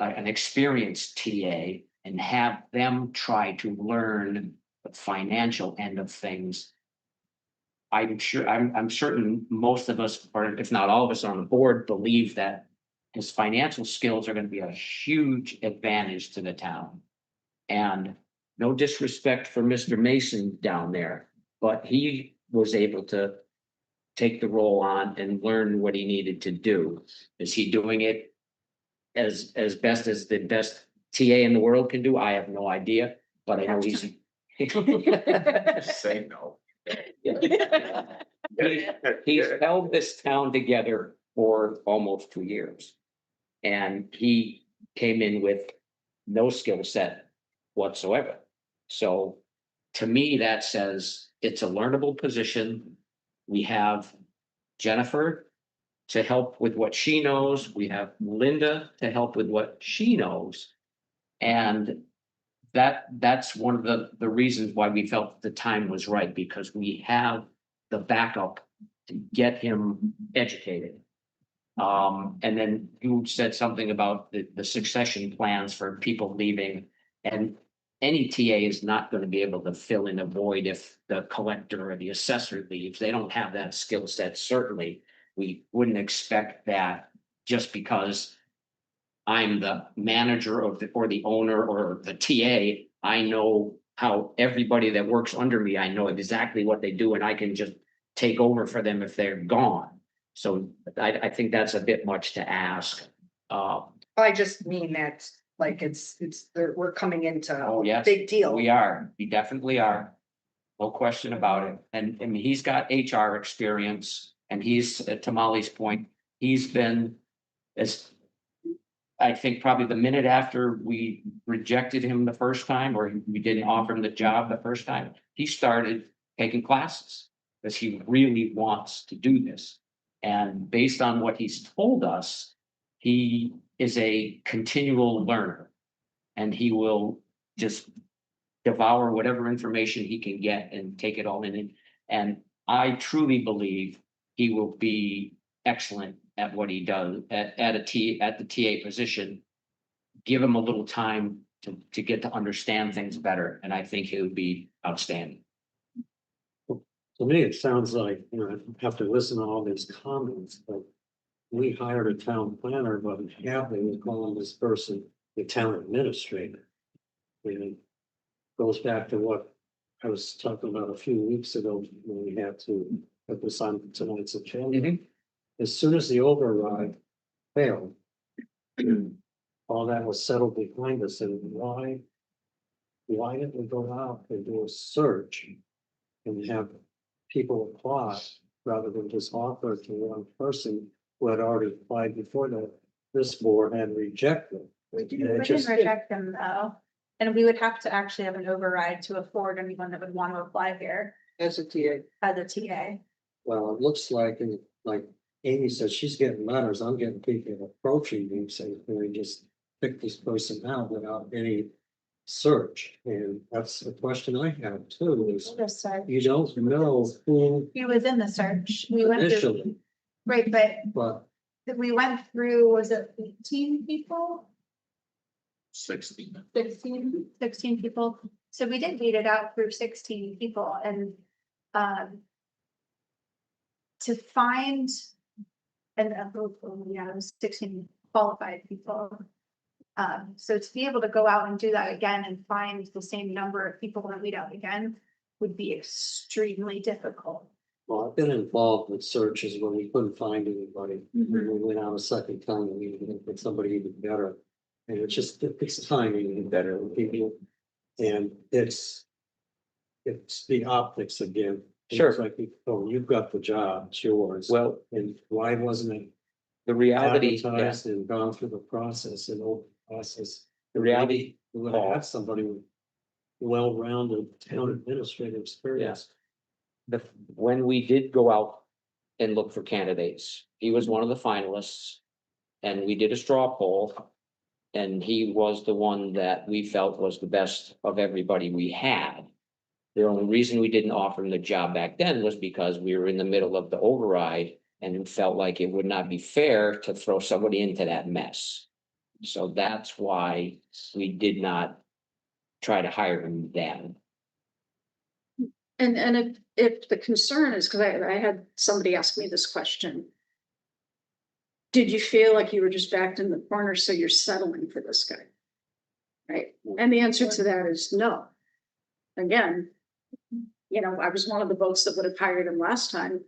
an experienced TA, and have them try to learn the financial end of things. I'm certain most of us, or if not all of us on the board, believe that his financial skills are going to be a huge advantage to the town. And no disrespect for Mr. Mason down there, but he was able to take the role on and learn what he needed to do. Is he doing it as best as the best TA in the world can do? I have no idea, but I know he's. Say no. He's held this town together for almost 2 years. And he came in with no skill set whatsoever. So to me, that says it's a learnable position. We have Jennifer to help with what she knows. We have Linda to help with what she knows. And that's one of the reasons why we felt the time was right, because we have the backup to get him educated. And then you said something about the succession plans for people leaving, and any TA is not going to be able to fill in a void if the collector or the assessor leaves. They don't have that skill set. Certainly, we wouldn't expect that just because I'm the manager of or the owner or the TA. I know how everybody that works under me, I know exactly what they do, and I can just take over for them if they're gone. So I think that's a bit much to ask. I just mean that, like, we're coming into Oh, a yes, big deal. we definitely are. No question about it. And I mean, he's got HR experience, and he's, to Molly's point, he's been as. I think probably the minute after we rejected him the first time, or we didn't offer him the job the first time, he started taking classes because he really wants to do this. And based on what he's told us, he is a continual learner, and he will just devour whatever information he can get and take it all in. And I truly believe he will be excellent at what he does at the TA position. Give him a little time to get to understand things better, and I think he would be outstanding. To me, it sounds like, I have to listen to all these comments, but we hired a town planner, but Hadley was calling this person the town administrator. And it goes back to what I was talking about a few weeks ago when we had to put this on tonight's agenda. As soon as the override failed, all that was settled behind us, and why didn't we go out and do a search and have people apply rather than just offer it to one person who had already applied before that this board had rejected? We Yeah, didn't just- reject them though. And we would have to actually have an override to afford anyone that would want to apply here As a TA. as a TA. Well, it looks like, and like Amy said, she's getting letters, I'm getting people approaching me saying, can we just pick this person out without any search? And that's the question I have too, is The search. you don't know who He was in the search. We went through, initially, right, but but we went through, was it 18 people? 16. 16 people. So we did weed it out through 16 people, and to find, and yeah, it was 16 qualified people. So to be able to go out and do that again and find the same number of people to weed out again would be extremely difficult. Well, I've been involved with searches when we couldn't find anybody. Mhm. When we went out a second time, and we didn't get somebody even better. And it's just, it's timing and better with people. And it's the optics again. Sure. It's like, oh, you've got the job, it's yours. Well, And why wasn't it the reality, yeah, advertised and gone through the process and open process? the reality, We would have had somebody with well-rounded town administrative experience. when we did go out and look for candidates, he was one of the finalists. And we did a straw poll. And he was the one that we felt was the best of everybody we had. The only reason we didn't offer him the job back then was because we were in the middle of the override and it felt like it would not be fair to throw somebody into that mess. So that's why we did not try to hire him then. And if the concern is, because I had somebody ask me this question. Did you feel like you were just backed in the corner, so you're settling for this guy? Right, and the answer to that is no. Again, you know, I was one of the votes that would have hired him last time.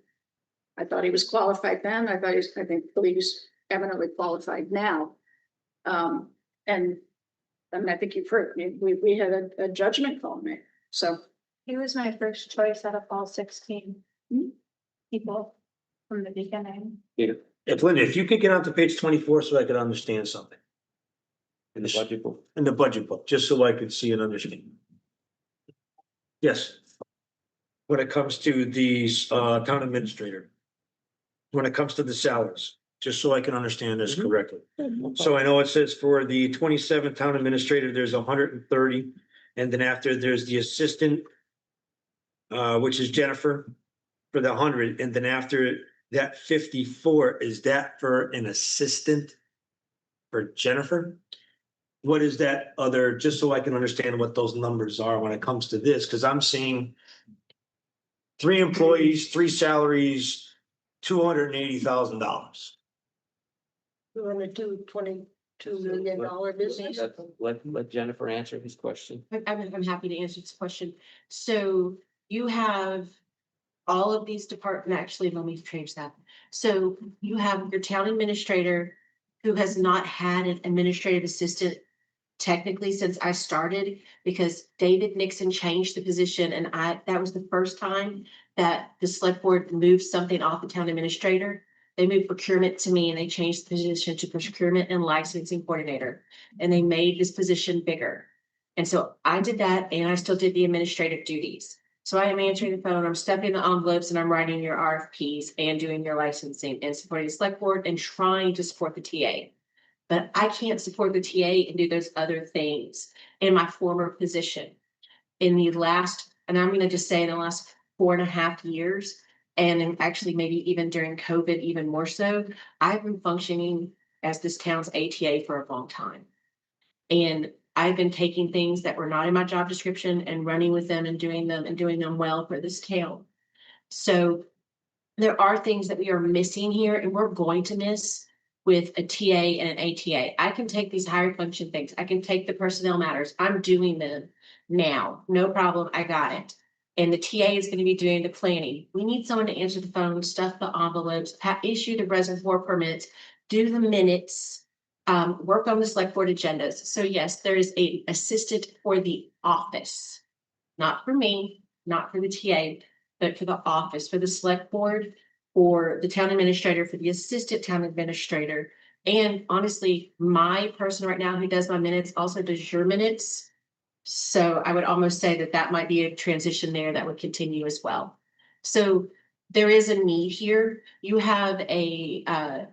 I thought he was qualified then, I believe he's eminently qualified now. And I mean, I think you've heard, we had a judgment call made, so. He was my first choice out of all 16 people from the beginning. Peter, If Linda, if you could get on to page 24 so I could understand something. in the budget book. In the budget book, just so I could see and understand. Yes. When it comes to these town administrator. When it comes to the salaries, just so I can understand this correctly. So I know it says for the 27 town administrator, there's 130. And then after there's the assistant. Which is Jennifer for the 100, and then after that 54, is that for an assistant? For Jennifer? What is that other, just so I can understand what those numbers are when it comes to this, because I'm seeing 3 employees, 3 salaries, $280,000. You wanna do $22 million business? Let Jennifer answer his question. I'm happy to answer this question. So you have all of these departments, actually, let me change that. So you have your town administrator who has not had an administrative assistant technically since I started, because David Nixon changed the position and that was the first time that the select board moved something off the town administrator. They moved procurement to me and they changed the position to procurement and licensing coordinator. And they made this position bigger. And so I did that and I still did the administrative duties. So I am answering the phone, I'm stepping the envelopes and I'm writing your RFPs and doing your licensing and supporting the select board and trying to support the TA. But I can't support the TA and do those other things in my former position. In the last, and I'm going to just say in the last 4.5 years, and actually maybe even during COVID, even more so, I've been functioning as this town's ATA for a long time. And I've been taking things that were not in my job description and running with them and doing them well for this town. So there are things that we are missing here and we're going to miss with a TA and an ATA. I can take these higher function things. I can take the personnel matters. I'm doing them now. No problem. I got it. And the TA is going to be doing the planning. We need someone to answer the phone, stuff the envelopes, issue the reservoir permits, do the minutes, work on the select board agendas. So yes, there is an assistant for the office, not for me, not for the TA, but for the office, for the select board, for the town administrator, for the assistant town administrator. And honestly, my person right now who does my minutes also does your minutes. So I would almost say that that might be a transition there that would continue as well. So there is a need here. You have a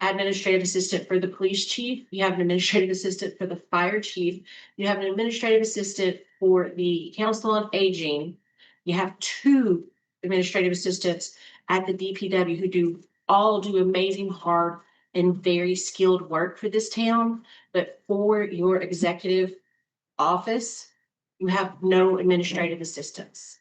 administrative assistant for the police chief. You have an administrative assistant for the fire chief. You have an administrative assistant for the council on aging. You have 2 administrative assistants at the DPW who do amazing, hard, and very skilled work for this town. But for your executive office, you have no administrative assistants.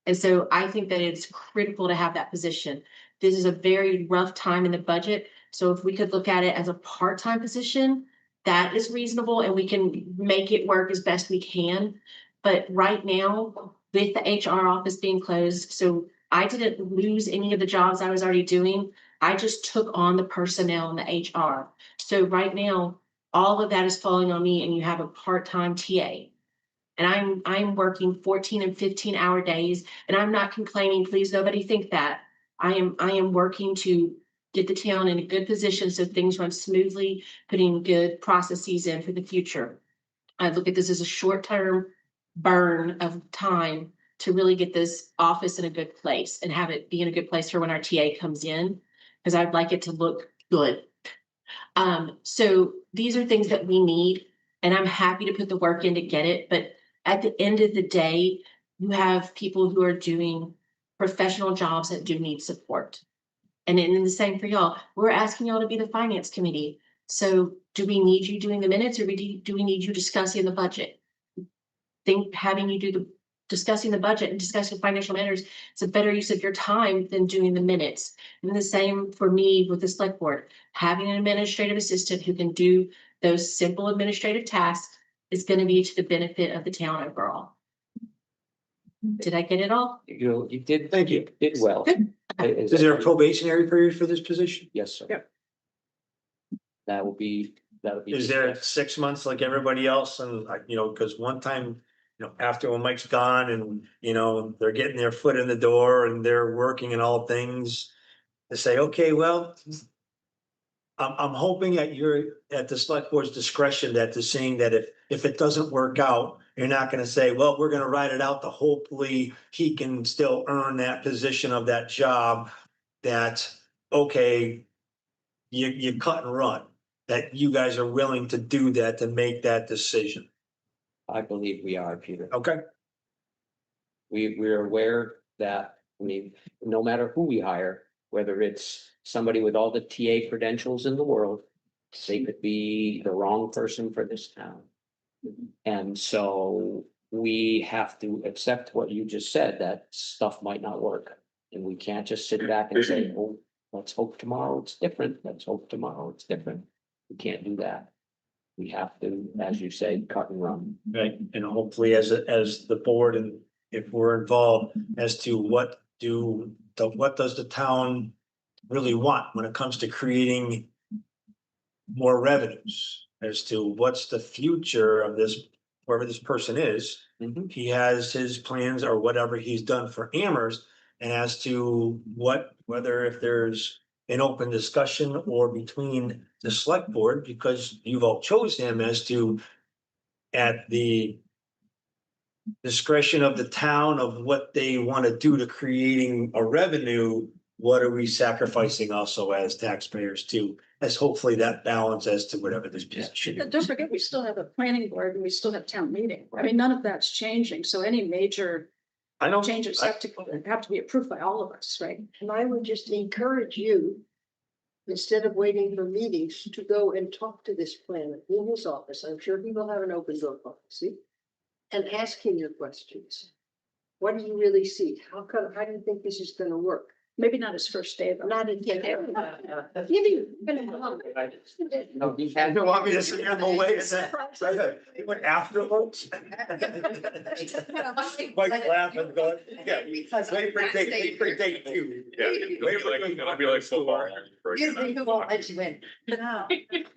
And so I think that it's critical to have that position. This is a very rough time in the budget. So if we could look at it as a part-time position, that is reasonable and we can make it work as best we can. But right now, with the HR office being closed, so I didn't lose any of the jobs I was already doing. I just took on the personnel and the HR. So right now, all of that is falling on me and you have a part-time TA. And I'm working 14 and 15-hour days and I'm not complaining. Please, nobody think that. I am working to get the town in a good position so things run smoothly, putting good processes in for the future. I look at this as a short-term burn of time to really get this office in a good place and have it be in a good place for when our TA comes in, because I'd like it to look good. So these are things that we need, and I'm happy to put the work in to get it, but at the end of the day, you have people who are doing professional jobs that do need support. And then the same for y'all. We're asking y'all to be the finance committee. So do we need you doing the minutes or do we need you discussing the budget? Think having you do the discussing the budget and discussing financial matters, it's a better use of your time than doing the minutes. And the same for me with the select board, having an administrative assistant who can do those simple administrative tasks is going to be to the benefit of the town overall. Did I get it all? You did. Thank you. Did well. Is there a probationary period for this position? Yes, sir. Yep. That will be. Is there 6 months like everybody else? And like, because one time, after when Mike's gone and, they're getting their foot in the door and they're working and all things. They say, okay, well. I'm hoping that you're at the select board's discretion that they're saying that if it doesn't work out, you're not gonna say, well, we're gonna ride it out to hopefully he can still earn that position of that job. That, okay. You cut and run, that you guys are willing to do that, to make that decision. I believe we are, Peter. Okay, We're aware that, I mean, no matter who we hire, whether it's somebody with all the TA credentials in the world, they could be the wrong person for this town. And so we have to accept what you just said, that stuff might not work. And we can't just sit back and say, oh, let's hope tomorrow it's different. Let's hope tomorrow it's different. We can't do that. We have to, as you say, cut and run. right, and hopefully as the board and if we're involved as to what does the town really want when it comes to creating more revenues, as to what's the future of this, whoever this person is. Mhm. He has his plans or whatever he's done for Amherst, and as to whether if there's an open discussion or between the select board, because you've all chose him as to at the discretion of the town of what they want to do to creating a revenue, what are we sacrificing also as taxpayers too, as hopefully that balance as to whatever this position But is. don't forget, we still have a planning board and we still have town meeting. I mean, none of that's changing. So any major I know. changes have to be approved by all of us, right? And I would just encourage you, instead of waiting for meetings, to go and talk to this planner in his office. I'm sure he will have an open door policy. And ask him your questions. What do you really see? How do you think this is gonna work? Maybe not his first day, but Not in. No, he You had- don't want me to sit here in the way and say, he went afterwards? Mike laughing, going, yeah, wait for date two. I'll be like so far. You think who won't let you in? No.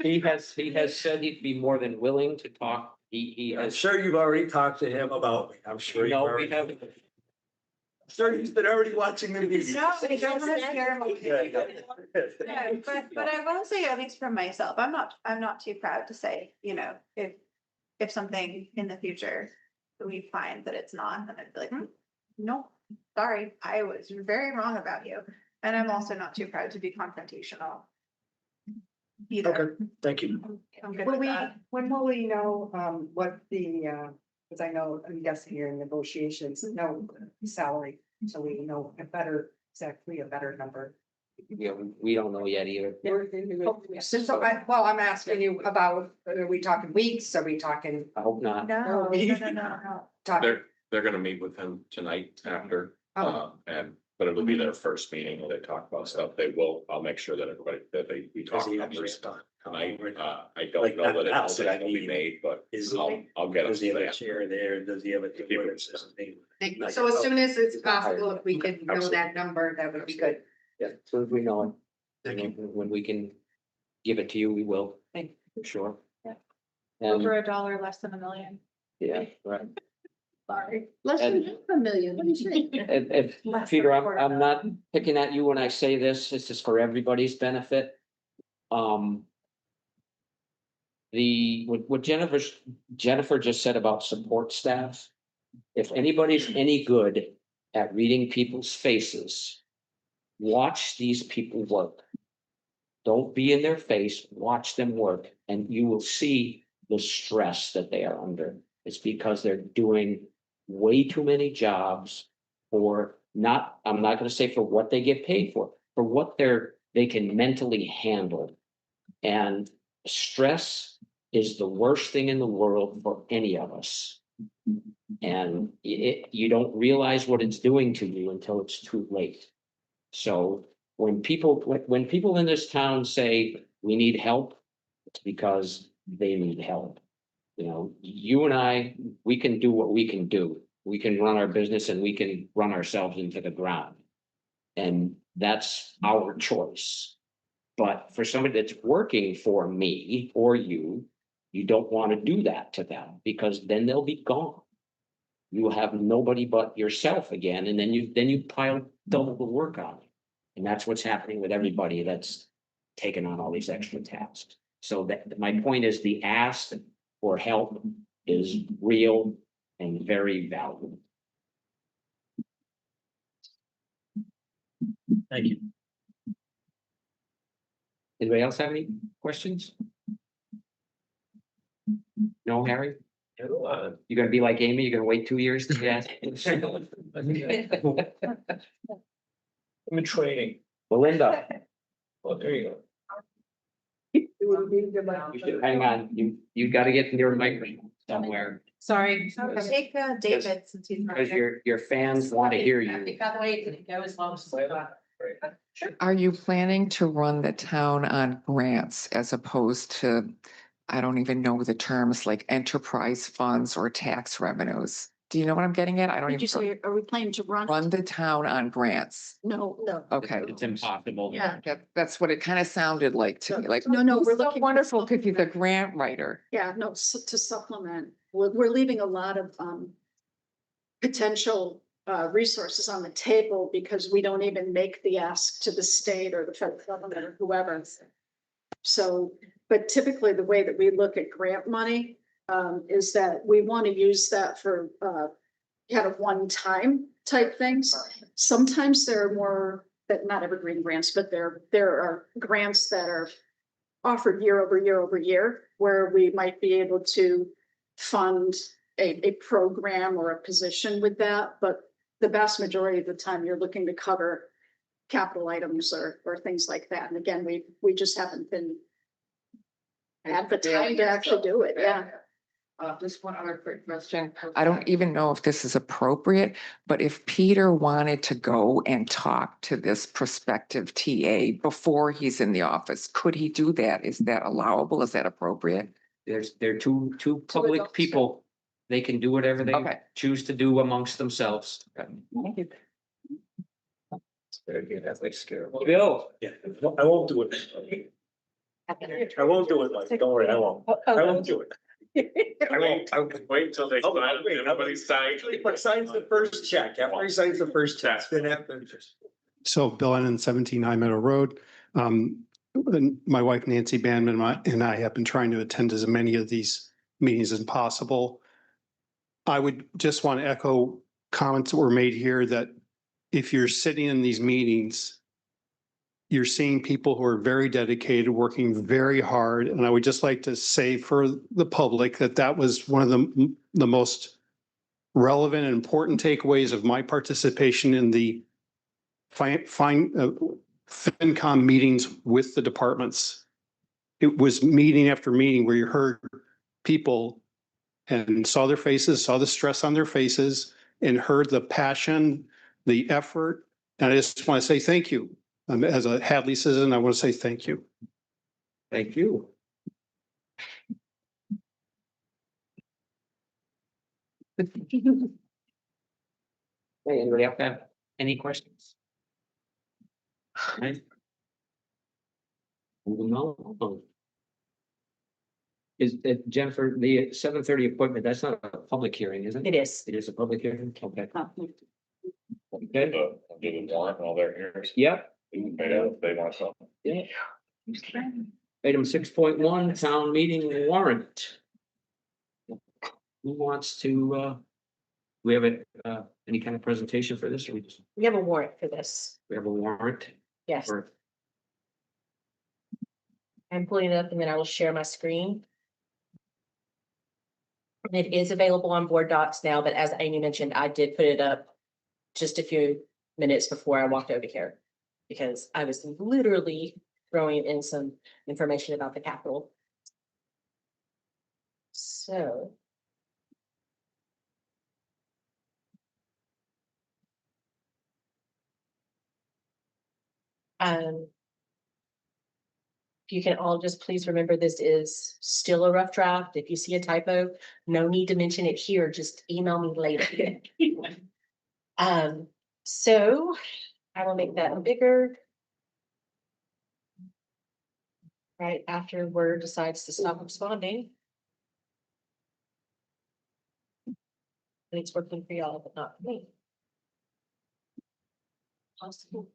He has said he'd be more than willing to talk. He I'm has. sure you've already talked to him about me. I'm sure. No, we haven't. Sure, he's been already watching the meeting. No, we don't have ceremony. Yeah. No, but I will say, at least for myself, I'm not too proud to say, if something in the future we find that it's not, then I'd be like, no, sorry, I was very wrong about you. And I'm also not too proud to be confrontational. Either. Okay, thank you. I'm good Will with we, that. when will we know, what the, because I know, I'm guessing you're in negotiations, no salary, so we know exactly a better number. Yeah, we don't know yet either. So I'm asking you about, are we talking weeks? Are we talking? I hope not. No. Talking, They're gonna meet with him tonight after, oh, and But it'll be their first meeting when they talk about stuff. I'll make sure that everybody, we talk numbers. Tonight, I don't know that it's will be made, but I'll get Does he have a it. chair there? Does he have a? So as soon as it's possible, if we can know that number, that would be good. Yeah, as soon as we know it. When we can give it to you, we will, for sure. Yeah. And, Over $1, less than $1 million. yeah, right. Sorry. Less than half a million, what do you think? And Peter, I'm not picking at you when I say this, this is for everybody's benefit. What Jennifer just said about support staff. If anybody's any good at reading people's faces, watch these people work. Don't be in their face, watch them work, and you will see the stress that they are under. It's because they're doing way too many jobs or not, I'm not gonna say for what they get paid for what they can mentally handle. And stress is the worst thing in the world for any of us. And you don't realize what it's doing to you until it's too late. So when people in this town say we need help, it's because they need help. You know, you and I, we can do what we can do. We can run our business and we can run ourselves into the ground. And that's our choice. But for somebody that's working for me or you don't want to do that to them because then they'll be gone. You will have nobody but yourself again, and then you pile double the work on you. And that's what's happening with everybody that's taken on all these extra tasks. So that my point is the ask for help is real and very valuable. Thank you. Anybody else have any questions? No, Harry? You're gonna be like Amy, you're gonna wait 2 years to ask? I'm in training. Belinda, Well, there you hang on, you gotta get your microphone somewhere, Sorry. Take David since he's not because here. your fans want to hear you. By the way, it didn't go as long as I thought. Are you planning to run the town on grants as opposed to, I don't even know the terms, like enterprise funds or tax revenues? Do you know what I'm getting at? I don't Did you even, say, are we planning to run? run the town on grants. No, No. Okay. It's impossible. Yeah. That's what it kind of sounded like to me, like. No, no, we're "He's so looking for wonderful because he's a supplement." grant writer. Yeah, no, to supplement, we're leaving a lot of potential resources on the table because we don't even make the ask to the state or the federal government or whoever. So, but typically the way that we look at grant money is that we want to use that for kind of one-time type things. Sometimes there are more, that not evergreen grants, but there are grants that are offered year over year over year, where we might be able to fund a program or a position with that, but the vast majority of the time you're looking to cover capital items or things like that. And again, we just haven't been had the time to actually do it, yeah. Just one other quick question. I don't even know if this is appropriate, but if Peter wanted to go and talk to this prospective TA before he's in the office, could he do that? Is that allowable? Is that appropriate? They're two public adults. people. They can do whatever they Okay. choose to do amongst themselves. Very good. That's like scary. Bill, Yeah, I won't do it. I won't do it, Mike. Don't worry, I won't. I won't do it. I won't. Wait until they Oh, sign, wait, everybody signs. But signs the first check. After he signs the first check, then after. So Bill Ennon, 17 High Meadow Road. And my wife Nancy Bandman and I have been trying to attend as many of these meetings as possible. I would just want to echo comments that were made here that if you're sitting in these meetings, you're seeing people who are very dedicated, working very hard. And I would just like to say for the public that that was one of the most relevant and important takeaways of my participation in the FinCom meetings with the departments. It was meeting after meeting where you heard people and saw their faces, saw the stress on their faces, and heard the passion, the effort, And I just want to say thank you. As a Hadley citizen, I want to say thank you. Thank you. Hey, anybody else have any questions? Okay. Moving on. Is that Jennifer, the 7:30 appointment, that's not a public hearing, is it? It is. It is a public hearing, okay. Do Okay, the warrant and all their ears. yep, They want to. yeah. Item 6.1, town meeting warrant. Who wants to, we have any kind of presentation for this, or We have a warrant for this. we have a warrant? Yes, Or, I'm pulling it up and then I will share my screen. And it is available on board docs now, but as Amy mentioned, I did put it up just a few minutes before I walked over here. Because I was literally throwing in some information about the Capitol. So. If you can all just please remember, this is still a rough draft. If you see a typo, no need to mention it here, just email me later. So I will make that bigger. Right after Word decides to stop responding. And it's working for y'all, but not for me. Possible.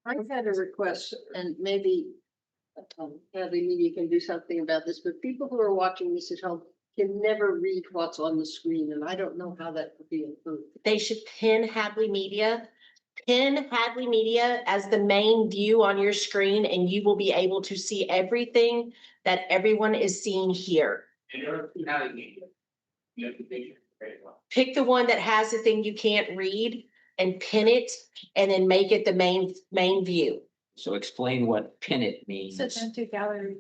I've had a request, and maybe Hadley Media can do something about this, but people who are watching this at home can never read what's on the screen, and I don't know how that could be improved. They should pin Hadley Media. Pin Hadley Media as the main view on your screen, and you will be able to see everything that everyone is seeing here. Pick the one that has the thing you can't read and pin it, and then make it the main view. so explain what pin it means. do gallery.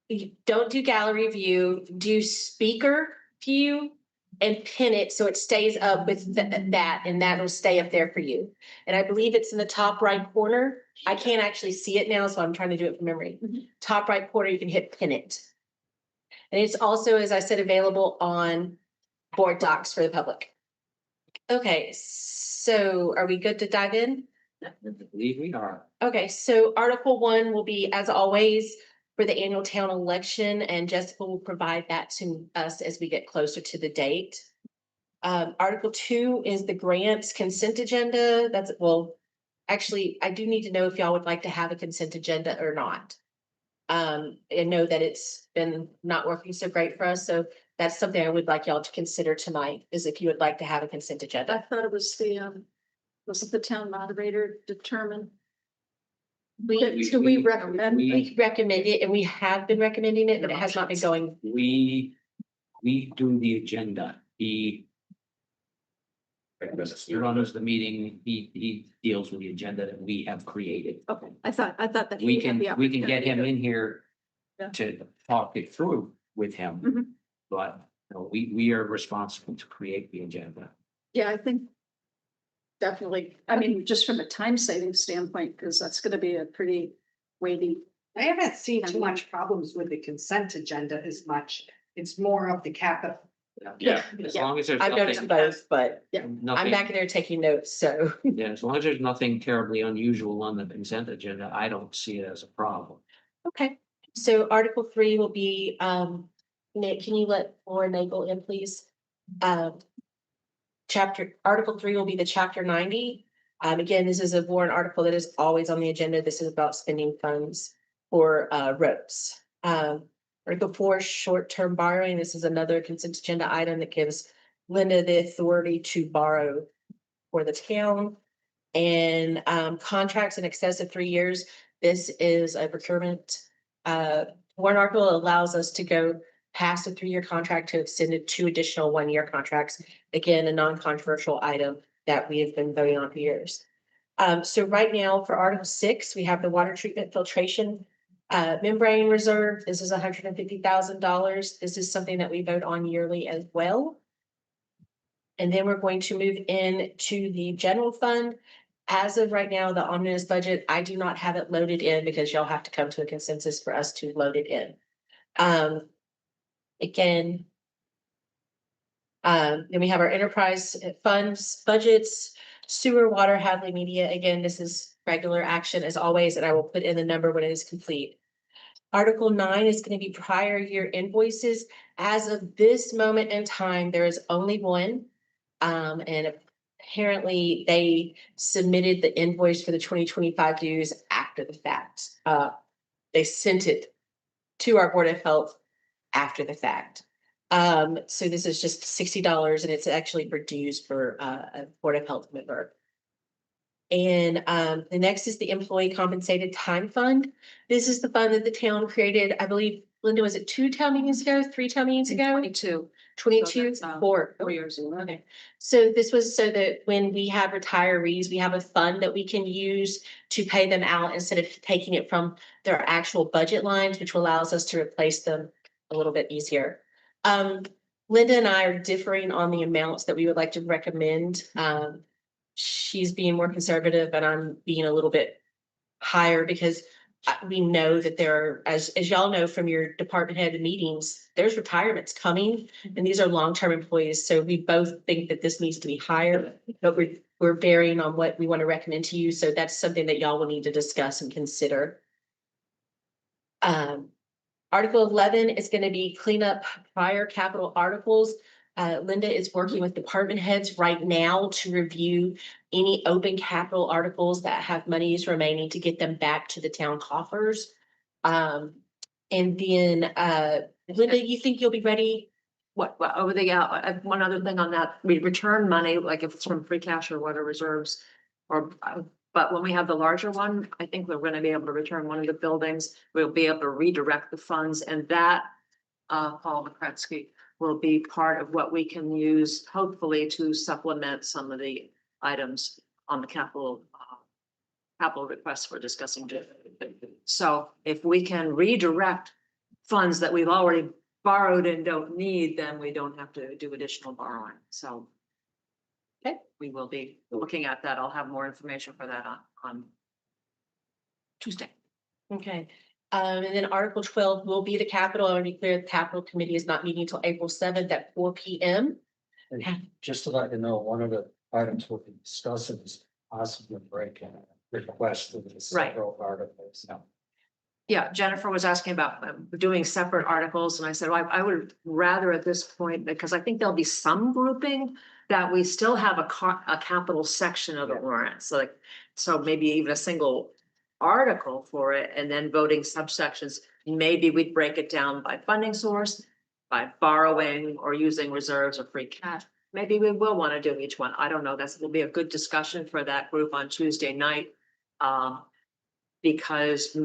You don't do gallery view, do speaker view and pin it so it stays up with that, and that'll stay up there for you. And I believe it's in the top right corner. I can't actually see it now, so I'm trying to do it from memory. Top right corner, you can hit pin it. And it's also, as I said, available on board docs for the public. Okay, so are we good to dive in? I believe we are. Okay, so Article 1 will be, as always, for the annual town election, and Jessica will provide that to us as we get closer to the date. Article 2 is the grants consent agenda. That's, well, actually, I do need to know if y'all would like to have a consent agenda or not. I know that it's been not working so great for us, so that's something I would like y'all to consider tonight, is if you would like to have a consent I agenda. thought it was the town moderator determined. We Do we recommend? we recommend it, and we have been recommending it, but it has not been going. We do the agenda. He runs the meeting. He deals with the agenda that we have created. Okay, I thought that. We he had can, the we can get opportunity him to- in here Yeah. to talk it through with him. Mhm. But you know, we are responsible to create the agenda. Yeah, I think definitely, I mean, just from a time saving standpoint, because that's gonna be a pretty weighty. I haven't seen too much problems with the consent agenda as much. It's more of the capital. Yeah. As long as there's I've noticed nothing, both, but I'm nothing, back in there taking notes, so. yeah, as long as there's nothing terribly unusual on the consent agenda, I don't see it as a problem. Okay, so Article 3 will be, Nick, can you let Laura Nagel in, please? Article 3 will be the chapter 90. Again, this is a warrant article that is always on the agenda. This is about spending funds for roads. Article 4, short-term borrowing. This is another consent agenda item that gives Linda the authority to borrow for the town. And contracts in excess of 3 years. This is a procurement. Warrant article allows us to go past a 3-year contract to extend it 2 additional 1-year contracts. Again, a non-controversial item that we have been voting on for years. So right now for Article 6, we have the water treatment filtration Membrane reserve, this is $150,000. This is something that we vote on yearly as well. And then we're going to move into the general fund. As of right now, the omnibus budget, I do not have it loaded in because y'all have to come to a consensus for us to load it in. Again. Then we have our enterprise funds, budgets, sewer, water, Hadley Media. Again, this is regular action as always, and I will put in the number when it is complete. Article 9 is going to be prior year invoices. As of this moment in time, there is only one. And apparently they submitted the invoice for the 2025 dues after the fact. They sent it to our Board of Health after the fact. So this is just $60 and it's actually for dues for a Board of Health member. And the next is the Employee Compensated Time Fund. This is the fund that the town created, I believe, Linda, was it 2 town meetings ago, 3 town meetings ago? 22, 4 years ago. Okay. So this was so that when we have retirees, we have a fund that we can use to pay them out instead of taking it from their actual budget lines, which allows us to replace them a little bit easier. Linda and I are differing on the amounts that we would like to recommend. She's being more conservative and I'm being a little bit higher because we know that there are, as y'all know from your department head meetings, there's retirements coming and these are long-term employees. So we both think that this needs to be higher, but we're varying on what we want to recommend to you. So that's something that y'all will need to discuss and consider. Article 11 is going to be clean up prior capital articles. Linda is working with department heads right now to review any open capital articles that have monies remaining to get them back to the town coffers. And then, Linda, you think you'll be ready? What over the, one other thing on that, we return money, like if it's from free cash or water reserves. But when we have the larger one, I think we're gonna be able to return one of the buildings. We'll be able to redirect the funds and that, Paul McCretsky, will be part of what we can use, hopefully, to supplement some of the items on the capital requests we're discussing. So if we can redirect funds that we've already borrowed and don't need, then we don't have to do additional borrowing. So okay, we will be looking at that. I'll have more information for that on Tuesday. Okay. And then Article 12 will be the capital. I want to be clear, the capital committee is not meeting until April 7th at 4 p.m. And just to let you know, one of the items we'll be discussing is possibly breaking request of the several articles. Yeah, Jennifer was asking about doing separate articles and I said, well, I would rather at this point, because I think there'll be some grouping that we still have a capital section of the warrant. So maybe even a single article for it and then voting subsections. Maybe we'd break it down by funding source, by borrowing or using reserves or free cash. Maybe we will want to do each one. I don't know. That will be a good discussion for that group on Tuesday night. Because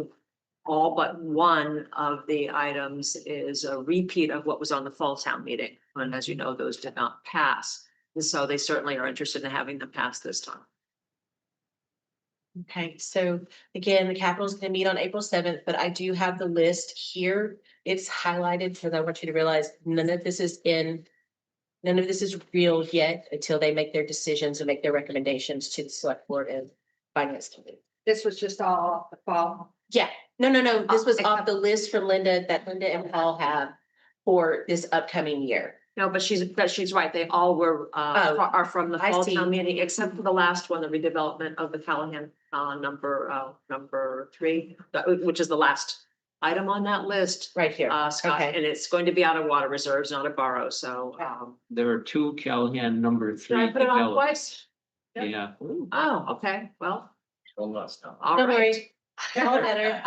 all but one of the items is a repeat of what was on the fall town meeting. And as you know, those did not pass. And so they certainly are interested in having them pass this time. Okay, so again, the capital is going to meet on April 7th, but I do have the list here. It's highlighted because I want you to realize none of this is real yet until they make their decisions and make their recommendations to the select board and finance committee. This was just all off the fall. Yeah, no. This was off the list from Linda that Linda and Paul have for this upcoming year. No, but she's right. They all were, are from the I fall see. town meeting, except for the last one, the redevelopment of the Callahan, number 3, which is the last item on that list. Right here. Scott, Okay. and it's going to be out of water reserves, not a borrow, so, There are 2 Callahan number 3. Can I put it on developed. twice? Yeah. Oh, okay, well, Well, that's not. all Don't right. worry. All better.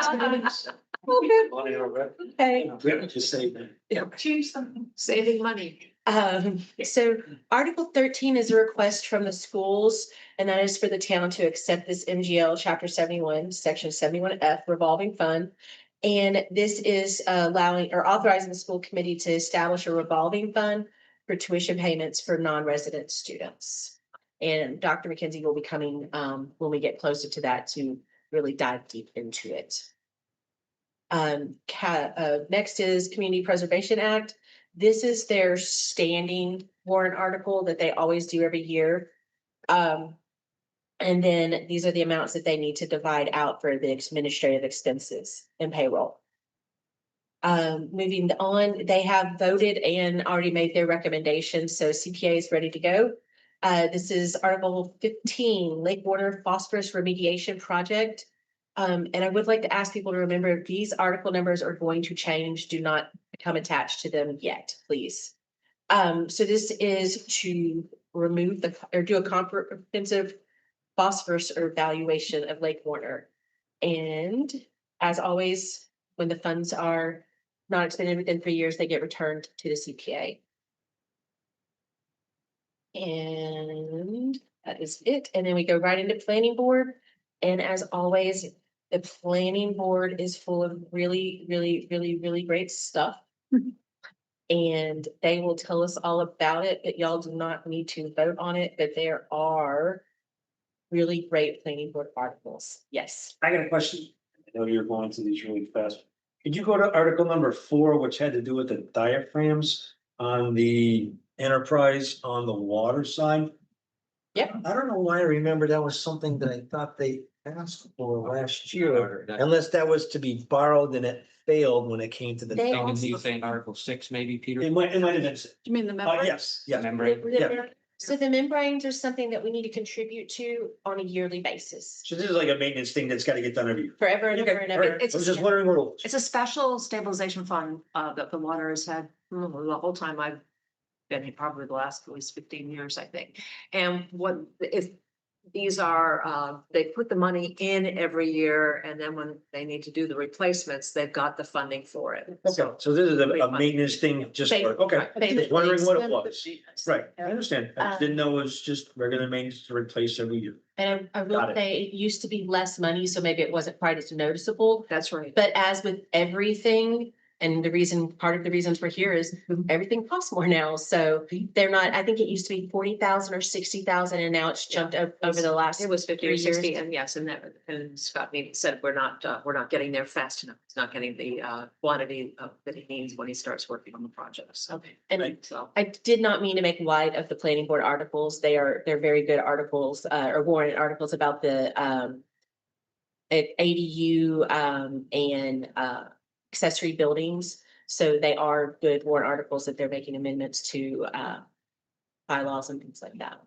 Money already. Okay. We have to say that. Change something. Saving money. So Article 13 is a request from the schools, and that is for the town to accept this MGL Chapter 71, Section 71F revolving fund. And this is allowing or authorizing the school committee to establish a revolving fund for tuition payments for non-resident students. And Dr. McKenzie will be coming when we get closer to that to really dive deep into it. Next is Community Preservation Act. This is their standing warrant article that they always do every year. And then these are the amounts that they need to divide out for the administrative expenses and payroll. Moving on, they have voted and already made their recommendations, so CPA is ready to go. This is Article 15, Lake Water Phosphorus Remediation Project. And I would like to ask people to remember, these article numbers are going to change. Do not become attached to them yet, please. So this is to remove or do a comprehensive phosphorus evaluation of Lake Warner. And as always, when the funds are not expended within 3 years, they get returned to the CPA. And that is it. And then we go right into planning board. And as always, the planning board is full of really, really, really, really great stuff. And they will tell us all about it, but y'all do not need to vote on it, but there are really great planning board articles. Yes. I got a question. I know you're going through these really fast. Could you go to article number 4, which had to do with the diaphragms on the enterprise on the water side? Yep. I don't know why I remember that was something that I thought they asked for last year, unless that was to be borrowed and it failed when it came to the. They town also- You meeting. saying Article 6 maybe, Peter? It might have been. You mean the member? Yes, yes. Membrane? Yeah. So the membranes are something that we need to contribute to on a yearly basis, So this is like a maintenance thing that's gotta get done every year. forever and ever and ever. I was just wondering what it was. It's a special stabilization fund that the water has had the whole time I've been here, probably the last at least 15 years, I think. And what if these are, they put the money in every year, and then when they need to do the replacements, they've got the funding for it. Okay, so this is a maintenance thing just for, okay, just wondering what it was. Right, I understand. I just didn't know it was just regular maintenance to replace every year. And I will Got it. say, it used to be less money, so maybe it wasn't quite as noticeable. That's right. But as with everything, and part of the reasons we're here is everything costs more now. So they're not, I think it used to be 40,000 or 60,000 and now it's jumped up over the last. It was 50 or 3 years. 60, and yes, and Scott Mead said, we're not getting there fast enough. It's not getting the quantity that he needs when he starts working on the projects. Okay, and So. I did not mean to make light of the planning board articles. They're very good articles, or warrant articles about the ADU and accessory buildings. So they are good warrant articles that they're making amendments to bylaws and things like that.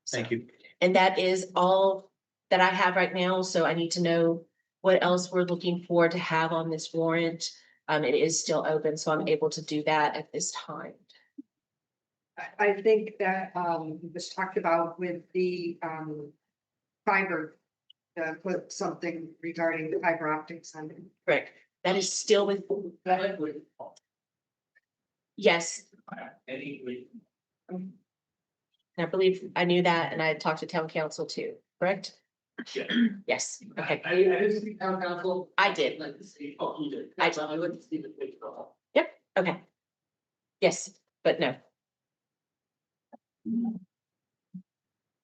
Thank you. And that is all that I have right now. So I need to know what else we're looking for to have on this warrant. It is still open, so I'm able to do that at this time. I think that was talked about with the fiber. Put something regarding the fiber optics on it. Correct. That is still with, yes. And I believe I knew that, and I had talked to town council too, correct? Yeah. Yes, okay. I didn't see town council. I did. Like to see, oh, you did. I wouldn't see the picture. Yep, okay. Yes, but no.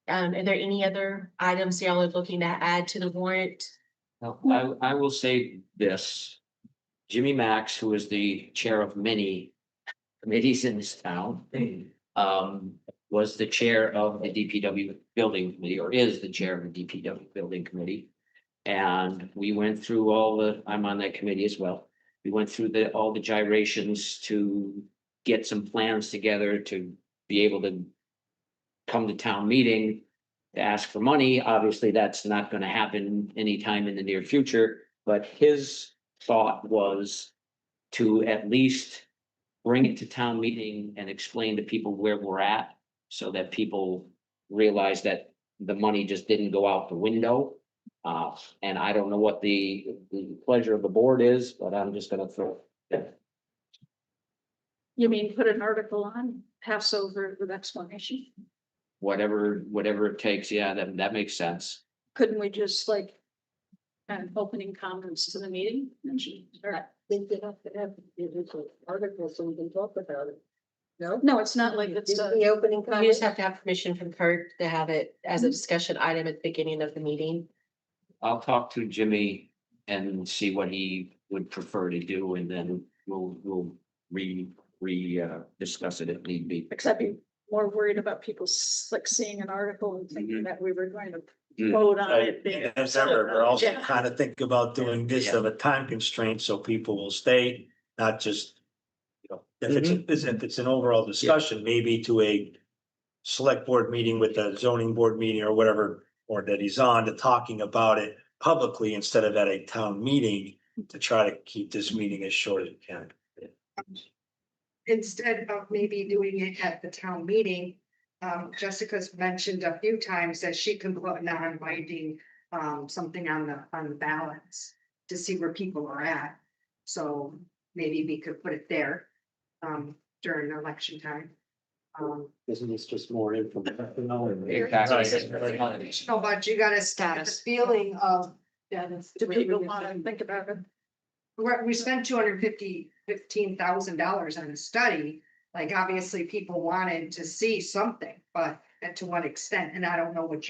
Are there any other items y'all are looking to add to the warrant? No, I will say this. Jimmy Max, who is the chair of many committees in this town, was the chair of the DPW building committee, or is the chair of the DPW building committee. And we went through I'm on that committee as well. We went through all the gyrations to get some plans together to be able to come to town meeting to ask for money. Obviously, that's not going to happen anytime in the near future, but his thought was to at least bring it to town meeting and explain to people where we're at so that people realize that the money just didn't go out the window. And I don't know what the pleasure of the board is, but I'm just gonna throw it. You mean put an article on, pass over with explanation? Whatever it takes, yeah, that makes sense. Couldn't we just like kind of opening comments to the meeting? Think you have to have individual articles so we can talk about it. No? No, it's not like it's The opening You comment. just have to have permission from Kurt to have it as a discussion item at the beginning of the meeting. I'll talk to Jimmy and see what he would prefer to do, and then we'll discuss it if need be. Because I'd be more worried about people like seeing an article and thinking Mhm. that we were going to Mm. vote on it. being- As ever, we're also Yeah. kind of thinking about doing this of a time constraint, so people will stay, not just. You know, if it's an overall discussion, maybe to a select board meeting with a zoning board meeting or whatever, or that he's on to talking about it publicly instead of at a town meeting to try to keep this meeting as short as we can. Instead of maybe doing it at the town meeting, Jessica's mentioned a few times that she can put non-binding, something on the ballots to see where people are at. So maybe we could put it there, during election time. Isn't this just more information? Exactly. No, but you gotta get the feeling of, Do people want to think about it? we spent $215,000 on a study. Like, obviously, people wanted to see something, but and to what extent, and I don't know what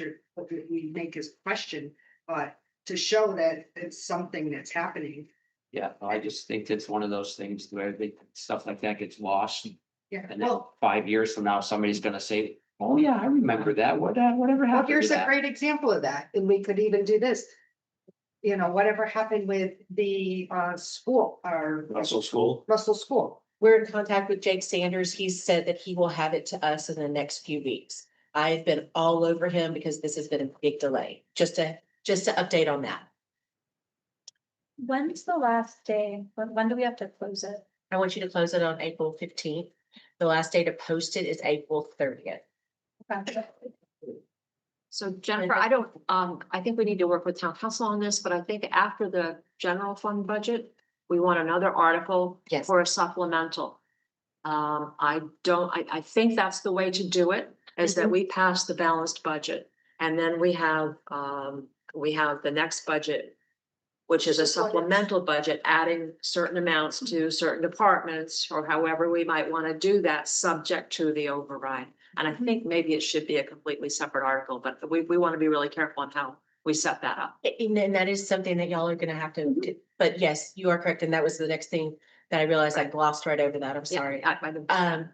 we make as question, but to show that it's something that's happening. Yeah, I just think it's one of those things where stuff like that gets lost. Yeah, And then well, 5 years from now, somebody's gonna say, oh yeah, I remember that. Whatever well, happened to here's a that? great example of that, and we could even do this. You know, whatever happened with the school, or Russell School. Russell School. We're in contact with Jake Sanders. He said that he will have it to us in the next few weeks. I've been all over him because this has been a big delay, just to update on that. When's the last day? When do we have to close it? I want you to close it on April 15th. The last day to post it is April 30th. So Jennifer, I don't, I think we need to work with town council on this, but I think after the general fund budget, we want another article Yes. for a supplemental. I think that's the way to do it, is that we pass the balanced budget. And then we have the next budget, which is a supplemental budget, adding certain amounts to certain departments, or however we might want to do that, subject to the override. And I think maybe it should be a completely separate article, but we want to be really careful on how we set that up. And that is something that y'all are gonna have to, do. But yes, you are correct. And that was the next thing that I realized I glossed right over that. I'm sorry.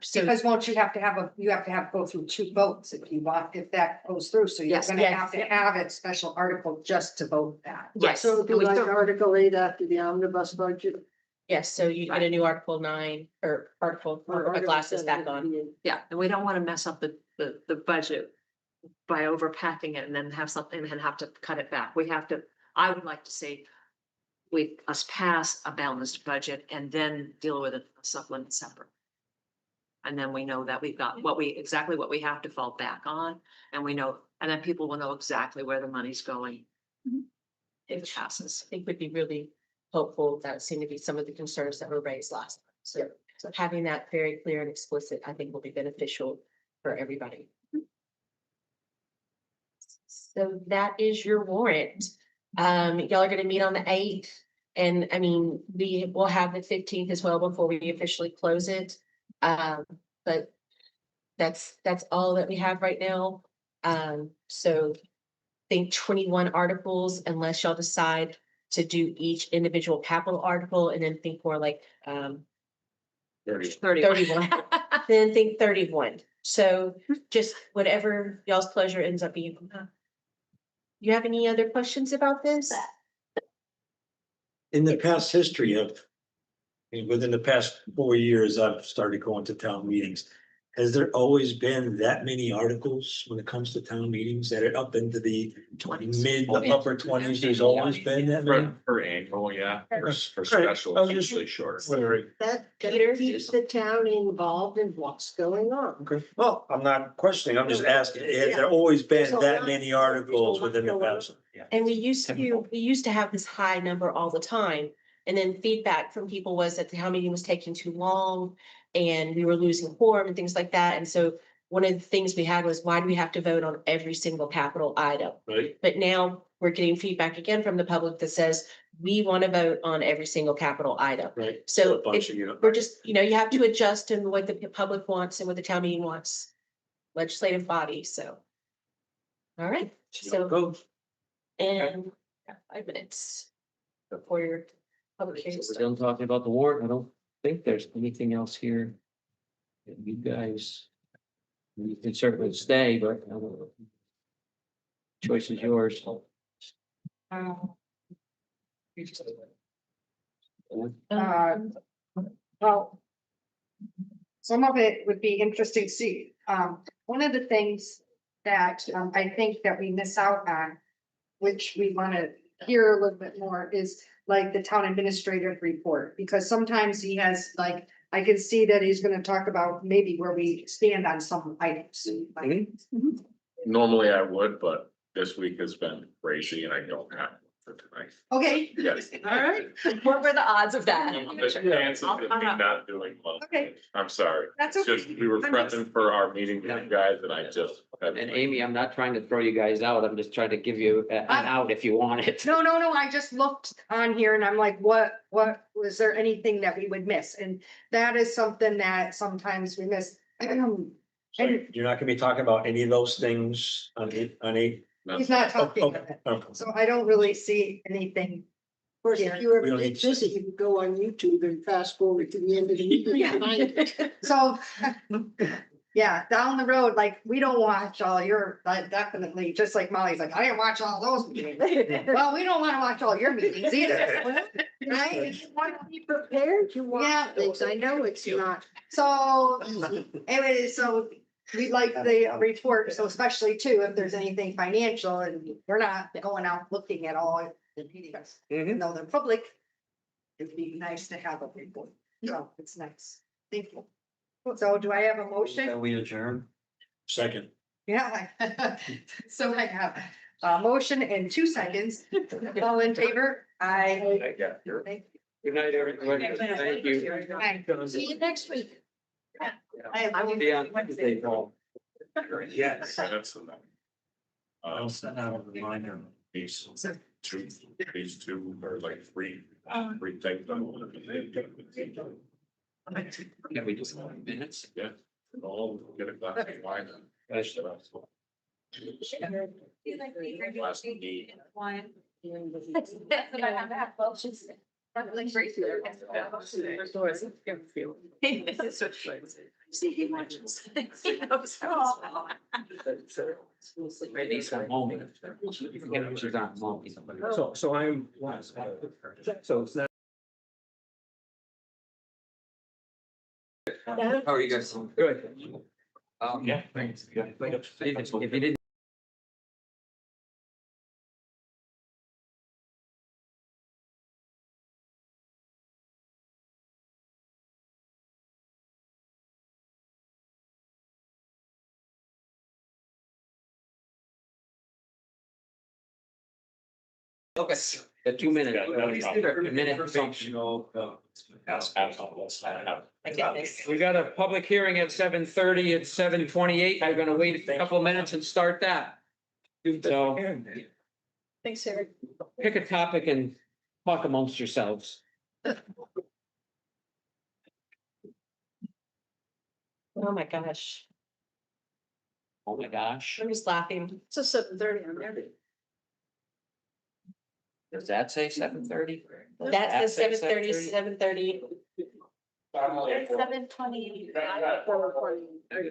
So Because won't you have to go through 2 votes if that goes through, so you're Yes, gonna yes. have to have it special article just to vote that. Yes. So it'd be and we like still- Article 8 after the omnibus budget. yes, so you get a new Article 9 or Article, or my glasses Article back 7 on. would be- Yeah, and we don't want to mess up the budget by overpacking it and then have something and have to cut it back. I would like to see us pass a balanced budget and then deal with a supplement separate. And then we know that we've got exactly what we have to fall back on, and we know, and then people will know exactly where the money's going. If it passes. I think would be really hopeful. That seemed to be some of the concerns that were raised last time. So having that very clear and explicit, I think will be beneficial for everybody. So that is your warrant. Y'all are gonna meet on the 8th. And I mean, we will have the 15th as well before we officially close it. But that's all that we have right now. So I think 21 articles, unless y'all decide to do each individual capital article and then think more like 31. Then think 31. So just whatever y'all's pleasure ends up being. You have any other questions about this? In the past history of, within the past 4 years, I've started going to town meetings. Has there always been that many articles when it comes to town meetings that are up into the mid, the upper 20s? There's always been that many? For annual, yeah, for Right. special, I was it's just- usually short. That Peter? keeps the town involved in what's going on. Okay, well, I'm not questioning, I'm just asking, has there always been that many articles within the past? And we used to have this high number all the time. And then feedback from people was that the town meeting was taking too long and we were losing quorum and things like that. And so one of the things we had was, why do we have to vote on every single capital item? Right. But now we're getting feedback again from the public that says, we want to vote on every single capital item. Right. So A bunch of, you know. we're just, you have to adjust to what the public wants and what the town meeting wants. Legislative body, so. All right, See how it so, goes. and 5 minutes. before your public hearing So we're starts. done talking about the warrant. I don't think there's anything else here. that You guys. You can certainly stay, but I don't know. Choice is yours. Well, some of it would be interesting to see. One of the things that I think that we miss out on, which we want to hear a little bit more, is like the town administrative report, because sometimes he has like, I can see that he's gonna talk about maybe where we stand on some items. Normally I would, but this week has been crazy and I don't have one for tonight. Okay, Yes. all right, What were the odds of that? The chances of me not doing well. okay, I'm sorry. that's It's okay. just, we were I'm just- prepping for our meeting with you guys and I just. And Amy, I'm not trying to throw you guys out. I'm just trying to give you an out if you want it. No, I just looked on here and I'm like, what, was there anything that we would miss? And that is something that sometimes we miss. So you're not gonna be talking about any of those things on a. He's not talking about it, so I don't really see anything. Of course, if you We ever don't get need to- busy, you can go on YouTube and fast forward to the end of the meeting. and find it. So, yeah, down the road, like, we don't watch all your, like, definitely, just like Molly's like, I didn't watch all those meetings. Well, we don't wanna watch all your meetings either. Right? You want to be prepared, you Yeah. want things. I know it's not. So, anyway, so we like the report, so especially too, if there's anything financial and we're not going out looking at all the meetings. Even though they're public, it'd be nice to have a report. So it's nice. Thank you. So do I have a motion? We adjourn. Second. Yeah. So I have a motion in 2 seconds. All in favor? I. Good night, everybody. Thank you. See you next week. I will be on Wednesday, Paul. Yes. That's I'll send out a reminder. these two are like three things. Yeah, we just minutes. Yeah. All get a glass of wine. That's Last meeting. See, he watches. Maybe some moment. You can get pictures on moment. So I'm. So it's not. How are you guys? Good. Yeah, thanks. Yeah. If you didn't. Okay, a 2 minute. Functional. We got a public hearing at 7:30, it's 7:28, we're gonna wait a couple of minutes and start that. So Thanks, Eric. pick a topic and talk amongst yourselves. Oh, my gosh. Oh my gosh, I'm just laughing. It's a 7:30 on there. does that say 7:30? That says say 7:30, 7:30? 7:30. 7:20.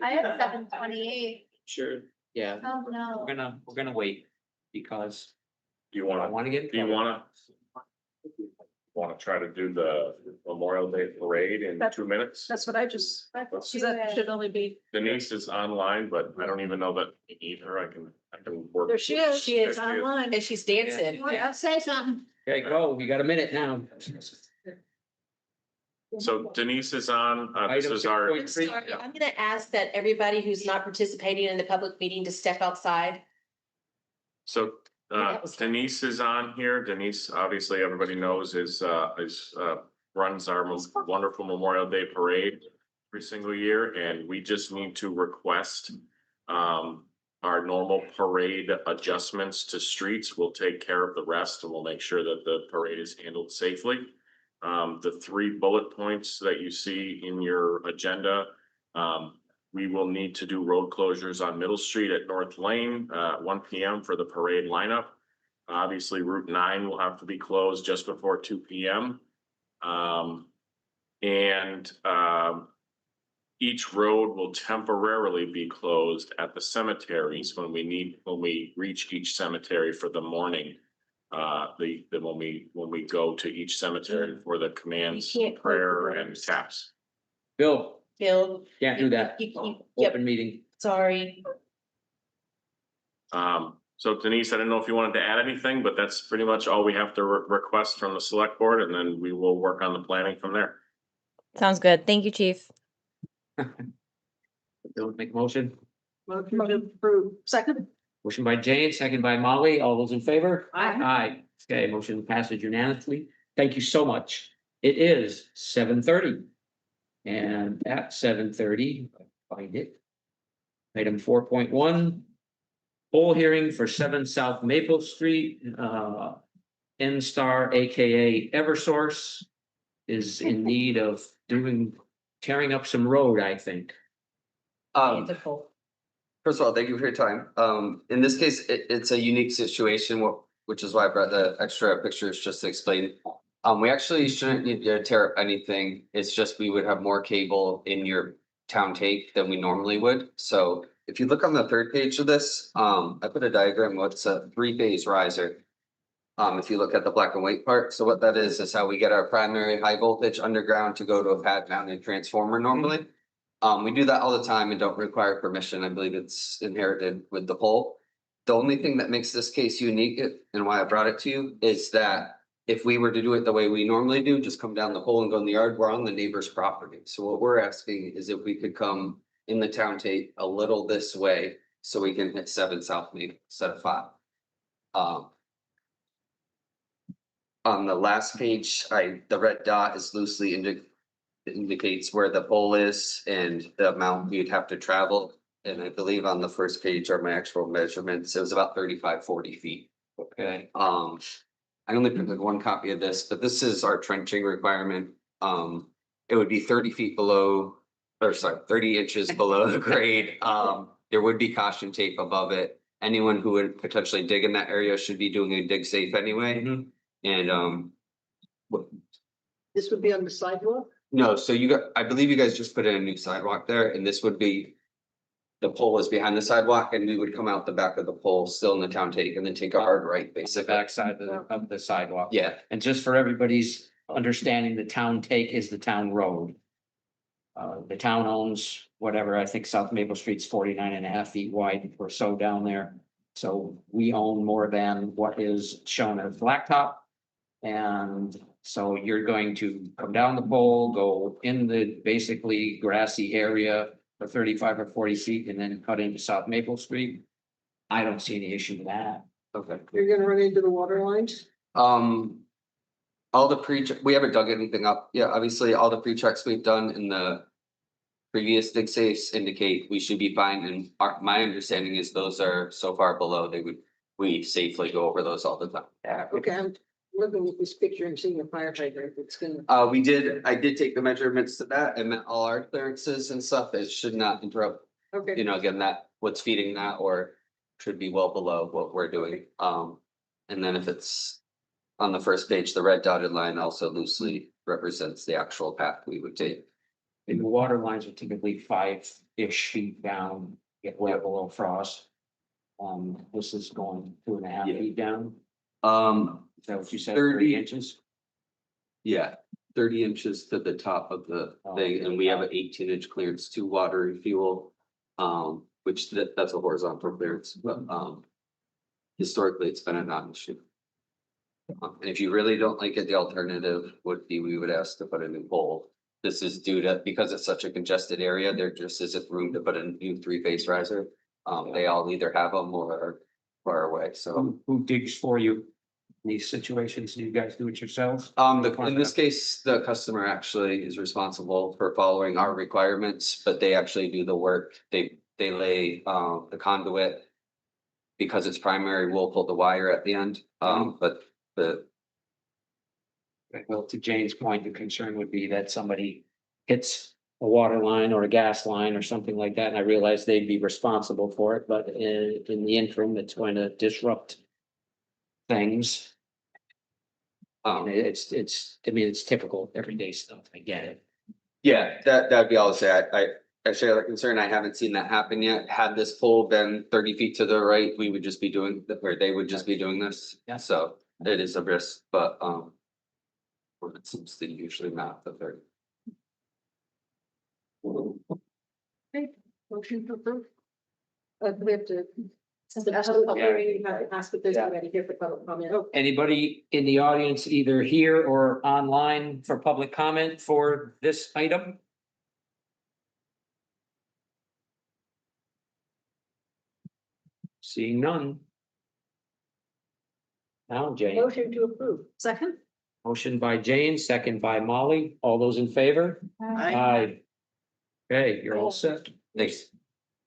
I have 7:28. Sure. Yeah, Oh, no. we're gonna wait because Do you I wanna, wanna get. do you wanna try to do the Memorial Day parade in That's- 2 minutes? That's what I just, Let's- so that should only be, Denise is online, but I don't even know that we need her. I can work. there she is. She is It's online. And she's dancing. Yeah. Say something. Okay, go, you got a minute now. So Denise is on, this Item is our. 6.3. I'm gonna ask that everybody who's not participating in the public meeting to step outside. So that was fun. Denise is on here. Denise, obviously, everybody knows is runs our wonderful Memorial Day parade every single year, and we just need to request our normal parade adjustments to streets. We'll take care of the rest and we'll make sure that the parade is handled safely. The 3 bullet points that you see in your agenda, we will need to do road closures on Middle Street at North Lane, 1 PM for the parade lineup. Obviously, Route 9 will have to be closed just before 2 p.m. And each road will temporarily be closed at the cemeteries when we reach each cemetery for the morning. When we go to each cemetery for the commands, You can't close the prayer and roads. taps. Bill, Bill. can't do that. Yep, Open meeting. sorry. So Denise, I didn't know if you wanted to add anything, but that's pretty much all we have to request from the select board, and then we will work on the planning from there. Sounds good. Thank you, chief. Bill, make a motion. Motion to approve. Second? Motion by Jane, second by Molly. All those in favor? Aye. Aye. Okay, motion passes unanimously. Thank you so much. It is 7:30. And at 7:30, find it. Item 4.1. Poll hearing for 7 South Maple Street, N-Star AKA Eversource is in need of tearing up some road, I think. Beautiful. First of all, thank you for your time. In this case, it's a unique situation, which is why I brought the extra pictures just to explain. We actually shouldn't need to tear up anything. It's just we would have more cable in your town take than we normally would. So if you look on the third page of this, I put a diagram, what's a 3-phase riser. If you look at the black and white part, so what that is how we get our primary high voltage underground to go to a pad mounted transformer normally. We do that all the time and don't require permission. I believe it's inherited with the pole. The only thing that makes this case unique and why I brought it to you is that if we were to do it the way we normally do, just come down the pole and go in the yard, we're on the neighbor's property. So what we're asking is if we could come in the town tape a little this way so we can hit 7 South Maple instead of 5. On the last page, the red dot is loosely indicates where the pole is and the amount we'd have to travel. And I believe on the first page are my actual measurements. It was about 35-40 feet. Okay. I only printed one copy of this, but this is our trenching requirement. It would be 30 feet below, or sorry, 30 inches below the grade. There would be caution tape above it. Anyone who would potentially dig in that area should be doing a dig safe anyway. And This would be on the sidewalk? no, so I believe you guys just put in a new sidewalk there, and this would be. The pole is behind the sidewalk and we would come out the back of the pole, still in the town take, and then take a hard right, The basically. backside of the sidewalk. Yeah, And just for everybody's understanding, the town take is the town road. The town owns whatever, I think South Maple Street's 49.5 feet wide or so down there. So we own more than what is shown as blacktop. And so you're going to come down the pole, go in the basically grassy area for 35 or 40 feet and then cut into South Maple Street. I don't see any issue with that. okay. You're gonna run into the water lines? All the we haven't dug anything up. Yeah, obviously, all the pre-checks we've done in the. Previous dig safes indicate we should be fine, and my understanding is those are so far below, we safely go over those all the time. Yeah. Okay, I'm looking at this picture and seeing a fire hydrant. It's gonna. I did take the measurements to that and met all our clearances and stuff. It should not interrupt, Okay. again, what's feeding that or should be well below what we're doing. And then if it's on the first page, the red dotted line also loosely represents the actual path we would take. And the water lines are typically 5-ish feet down, get well below frost. This is going 2.5 Yeah. feet down. Is that what you said, 30 30 inches? Yeah, 30 inches to the top of the thing, and we have an 18-inch clearance to water and fuel. Which that's a horizontal clearance, but historically, it's been a non-issue. And if you really don't like it, the alternative would be we would ask to put a new pole. This is due to, because it's such a congested area, there just isn't room to put a new 3-phase riser. They all either have them or are far away, so. Who digs for you in these situations? Do you guys do it yourselves? In this case, the customer actually is responsible for following our requirements, but they actually do the work. They lay the conduit. Because it's primary, we'll pull the wire at the end, but the. Well, to Jane's point, the concern would be that somebody hits a water line or a gas line or something like that, and I realize they'd be responsible for it, but in the interim, it's going to disrupt things. It's, I mean, it's typical everyday stuff. I get it. Yeah, that'd be all I'll say. I share the concern. I haven't seen that happen yet. Had this pole been 30 feet to the right, we would just be doing, or they would just be doing this. Yeah. So it is a risk, but, it seems to usually not the 30. Motion to approve. We have to. Yeah. Ask if there's anybody here for public comment. Anybody in the audience, either here or online for public comment for this item? Seeing none. Now, Jane, Motion to approve. Second? motion by Jane, second by Molly. All those in favor? Aye. Okay, you're all set. Thanks.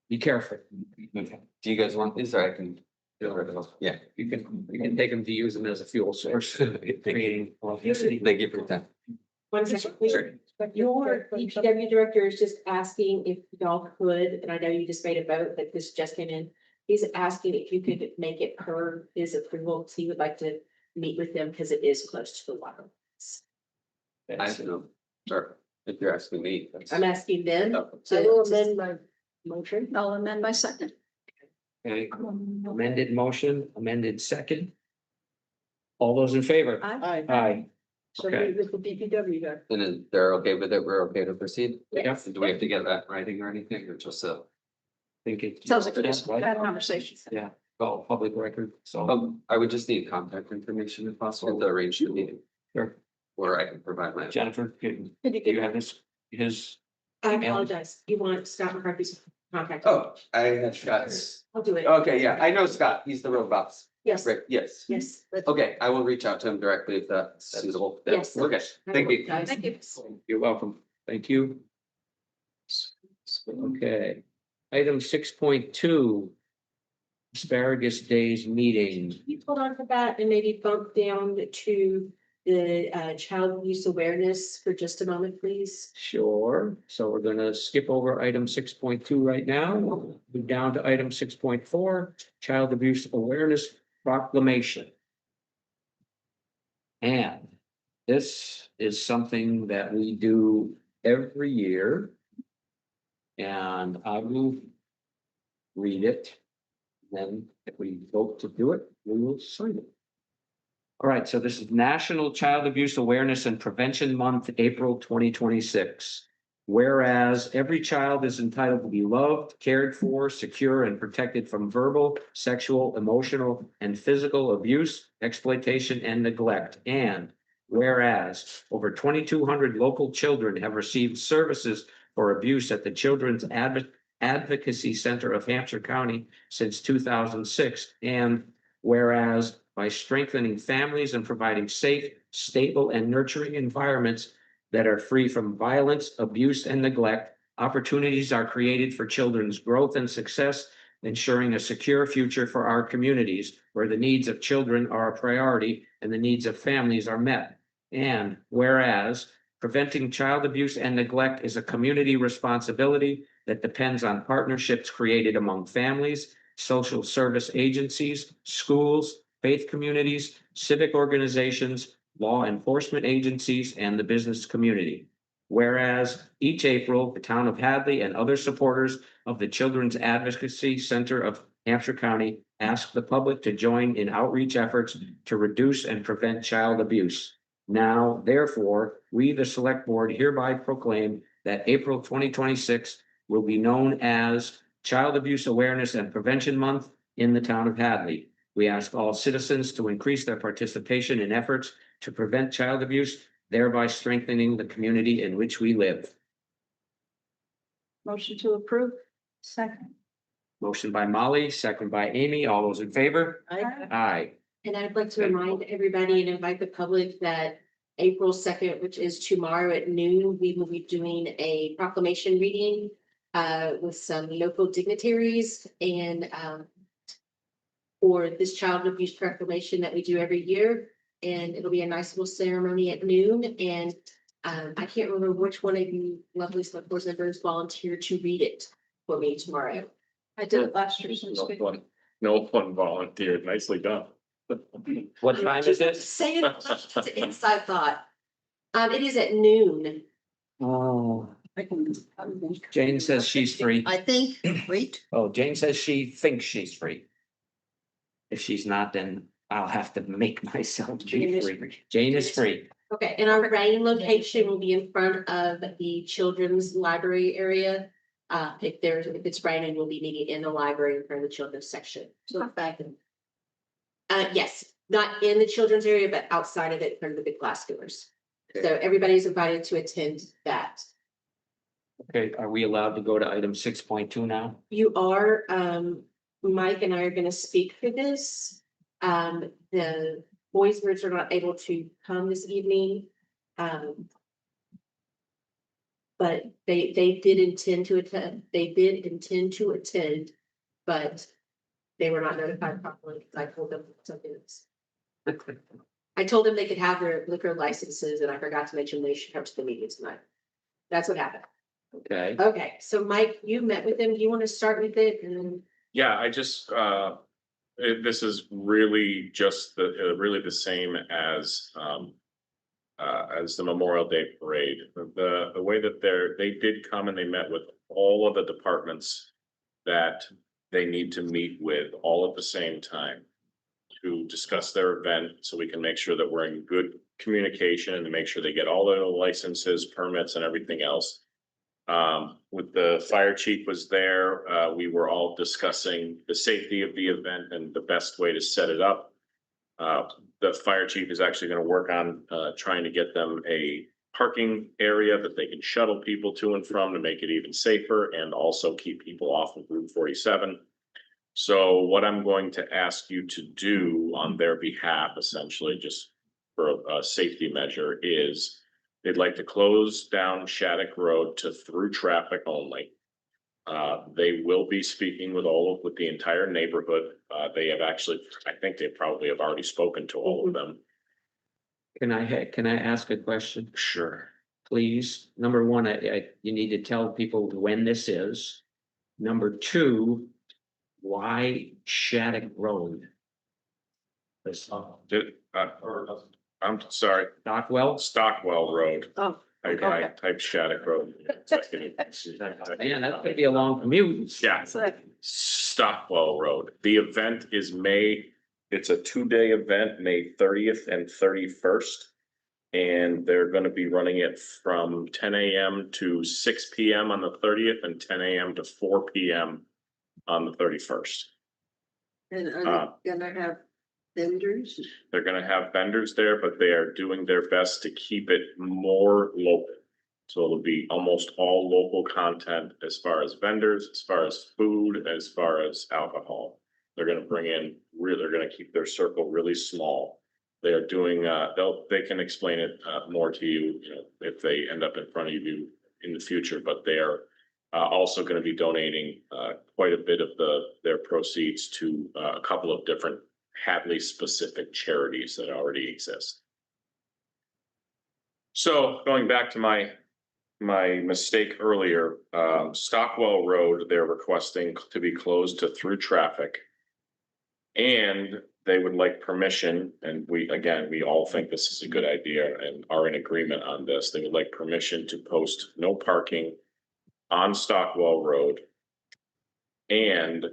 Be careful. Okay. Do you guys want these or I can? Yeah, You can take them to use them as a fuel source, creating electricity. thank you for your time. 1 second, please. Sure. Your DPW director is just asking if y'all could, and I know you just made a vote, but this just came in. He's asking if you could make it per his approval, because he would like to meet with them because it is close to the water. I don't know. Sure. If you're asking me. that's- I'm asking them. Oh. to- I will amend my motion. I'll amend my second. Okay, amended motion, amended second. All those in favor? Aye. Aye. So Okay. with the DPW guy. And then they're okay with it, we're okay to proceed? Yeah. Do we have to get that in writing or anything, or just a? Think it. Sounds like we just had a conversation. Yeah, well, public record, so. I would just need contact information if possible to arrange the meeting, Sure. or I can provide my. Jennifer, do you have his? I Email. apologize. You want Scott McCarthy's contact? Oh, I have Scott's. I'll do it. Okay, yeah, I know Scott, he's the road boss. Yes, Right, yes. yes. Okay, I will reach out to him directly if that's suitable. Yes. Okay, thank you. Thank you. You're welcome. Thank you. Okay, item 6.2. Asparagus Days meeting. You hold on to that and maybe bump down to the child abuse awareness for just a moment, please. Sure, so we're gonna skip over item 6.2 right now, move down to item 6.4, Child Abuse Awareness Proclamation. And this is something that we do every year. And I will read it. Then if we vote to do it, we will sign it. All right, so this is National Child Abuse Awareness and Prevention Month, April 2026. Whereas every child is entitled to be loved, cared for, secure, and protected from verbal, sexual, emotional, and physical abuse, exploitation, and neglect. And whereas over 2,200 local children have received services for abuse at the Children's Advocacy Center of Hampshire County since 2006. And whereas by strengthening families and providing safe, stable, and nurturing environments that are free from violence, abuse, and neglect, opportunities are created for children's growth and success, ensuring a secure future for our communities where the needs of children are a priority and the needs of families are met. And whereas preventing child abuse and neglect is a community responsibility that depends on partnerships created among families, social service agencies, schools, faith communities, civic organizations, law enforcement agencies, and the business community. Whereas each April, the town of Hadley and other supporters of the Children's Advocacy Center of Hampshire County ask the public to join in outreach efforts to reduce and prevent child abuse. Now, therefore, we, the Select Board, hereby proclaim that April 2026 will be known as Child Abuse Awareness and Prevention Month in the town of Hadley. We ask all citizens to increase their participation in efforts to prevent child abuse, thereby strengthening the community in which we live. Motion to approve. Second. Motion by Molly, second by Amy. All those in favor? Aye. And I'd like to remind everybody and invite the public that April 2nd, which is tomorrow at noon, we will be doing a proclamation reading with some local dignitaries and for this child abuse proclamation that we do every year. And it'll be a nice little ceremony at noon. And I can't remember which one of you lovely select board members volunteered to read it for me tomorrow. I did it last year. So it's good. No one volunteered. Nicely done. What time is it? Say it, it's an inside thought. It is at noon. Oh, Jane says she's free. I think, wait, Oh, Jane says she thinks she's free. If she's not, then I'll have to make myself be free. Jane is free. Okay, and our writing location will be in front of the children's library area. If it's raining, we'll be meeting in the library in front of the children's section. so back in. Yes, not in the children's area, but outside of it in front of the big glass doors. So Okay. everybody's invited to attend that. Okay, are we allowed to go to item 6.2 now? You are, Mike and I are gonna speak for this. The boys' groups are not able to come this evening. But they did intend to attend, but they were not notified properly, because I told them something else. I told them they could have their liquor licenses, and I forgot to mention they should come to the meeting tonight. That's what happened. Okay, Okay, so Mike, you met with them. Do you want to start with it and then? Yeah, I just, this is really just really the same as the Memorial Day Parade. The way that they did come and they met with all of the departments that they need to meet with all at the same time to discuss their event, so we can make sure that we're in good communication and to make sure they get all their licenses, permits, and everything else. With the fire chief was there, we were all discussing the safety of the event and the best way to set it up. The fire chief is actually gonna work on, trying to get them a parking area that they can shuttle people to and from to make it even safer and also keep people off of Route 47. So what I'm going to ask you to do on their behalf, essentially, just for a safety measure, is they'd like to close down Shattuck Road to through traffic only. They will be speaking with the entire neighborhood. They have actually, I think they probably have already spoken to all of them. can I ask a question? Sure. Please? Number one, you need to tell people when this is. Number two, why Shattuck Road? This, I'm sorry, Stockwell Road. Oh, I okay. typed Shattuck Road. man, that's gonna be a long commute. Yeah, So Stockwell Road. The event is it's a 2-day event, May 30th and 31st. And they're gonna be running it from 10 AM to 6 PM on the 30th and 10 AM to 4 PM on the 31st. And are they gonna have vendors? They're gonna have vendors there, but they are doing their best to keep it more local. So it'll be almost all local content as far as vendors, as far as food, as far as alcohol. They're gonna they're gonna keep their circle really small. They are doing, they can explain it more to you, if they end up in front of you in the future, but they are also gonna be donating quite a bit of their proceeds to a couple of different Hadley specific charities that already exist. So going back to my mistake earlier, Stockwell Road, they're requesting to be closed to through traffic. And they would like permission, and we all think this is a good idea and are in agreement on this. They would like permission to post no parking on Stockwell Road and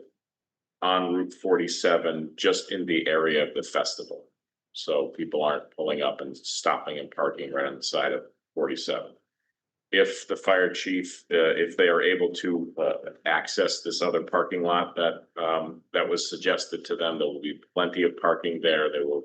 on Route 47, just in the area of the festival. So people aren't pulling up and stopping and parking right on the side of 47. If the fire chief, if they are able to access this other parking lot that was suggested to them, there will be plenty of parking there. They will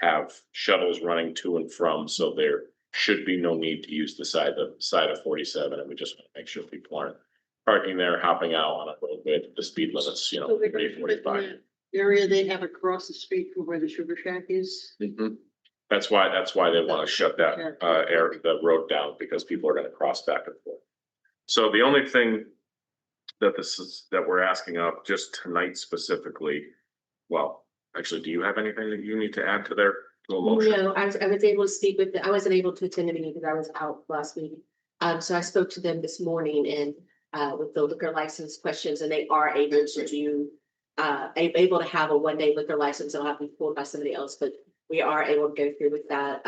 have shuttles running to and from, so there should be no need to use the side of 47. And we just want to make sure people aren't parking there, hopping out on a roadway at the speed limits, So they're gonna put it in 45. that area they have across the street from where the sugar shack is. Mhm. That's why they want to shut that the road down, because people are gonna cross back and forth. So the only thing that we're asking of just tonight specifically, well, actually, do you have anything that you need to add to their motion? No, I was able to speak with, I wasn't able to attend the meeting because I was out last week. So I spoke to them this morning and with the liquor license questions, and they are able to do able to have a one-day liquor license. It'll have to be pulled by somebody else, but we are able to go through with that.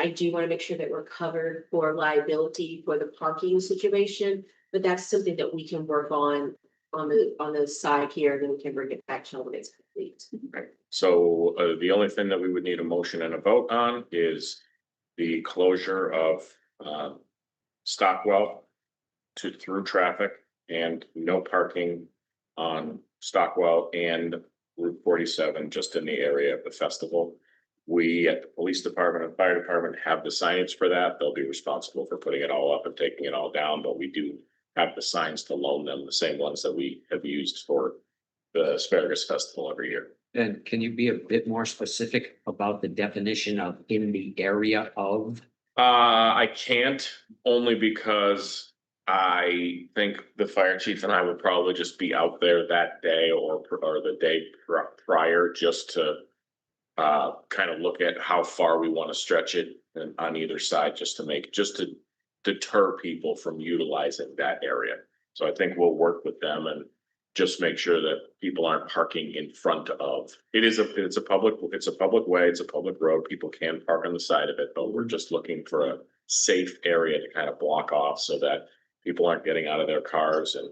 I do want to make sure that we're covered for liability for the parking situation, but that's something that we can work on the side here, and then we can bring it back to when it's complete. Right, so the only thing that we would need a motion and a vote on is the closure of Stockwell through traffic and no parking on Stockwell and Route 47, just in the area of the festival. We at the police department and fire department have the signage for that. They'll be responsible for putting it all up and taking it all down, but we do have the signs to loan them, the same ones that we have used for the Asparagus Festival every year. And can you be a bit more specific about the definition of in the area of? I can't, only because I think the fire chief and I will probably just be out there that day or the day prior, just to kind of look at how far we want to stretch it and on either side, just to deter people from utilizing that area. So I think we'll work with them and just make sure that people aren't parking in front of. It's a public way, it's a public road. People can park on the side of it, but we're just looking for a safe area to kind of block off so that people aren't getting out of their cars and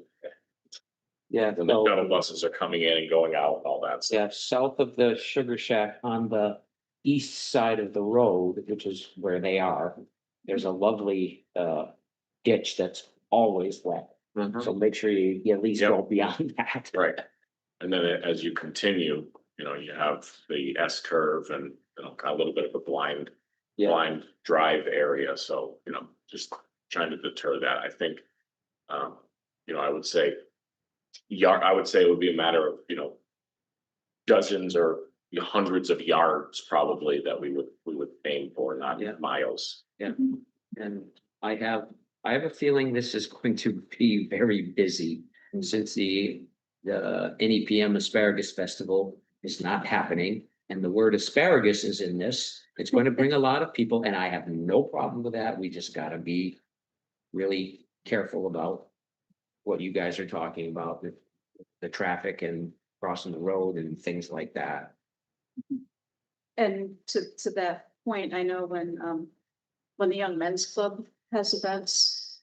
Yeah. the shuttle buses are coming in and going out and all that stuff. Yeah, south of the Sugar Shack on the east side of the road, which is where they are, there's a lovely ditch that's always wet. So make sure you at least go beyond that. Right. And then as you continue, you have the S curve and, kind of a little bit of a blind drive area. So, just trying to deter that. I think, I would say it would be a matter of, dozens or hundreds of yards probably that we would aim for, not miles. Yeah, and I have a feeling this is going to be very busy since the NEPM Asparagus Festival is not happening. And the word asparagus is in this. It's going to bring a lot of people, and I have no problem with that. We just gotta be really careful about what you guys are talking about, the traffic and crossing the road and things like that. And to that point, I know when the Young Men's Club has events,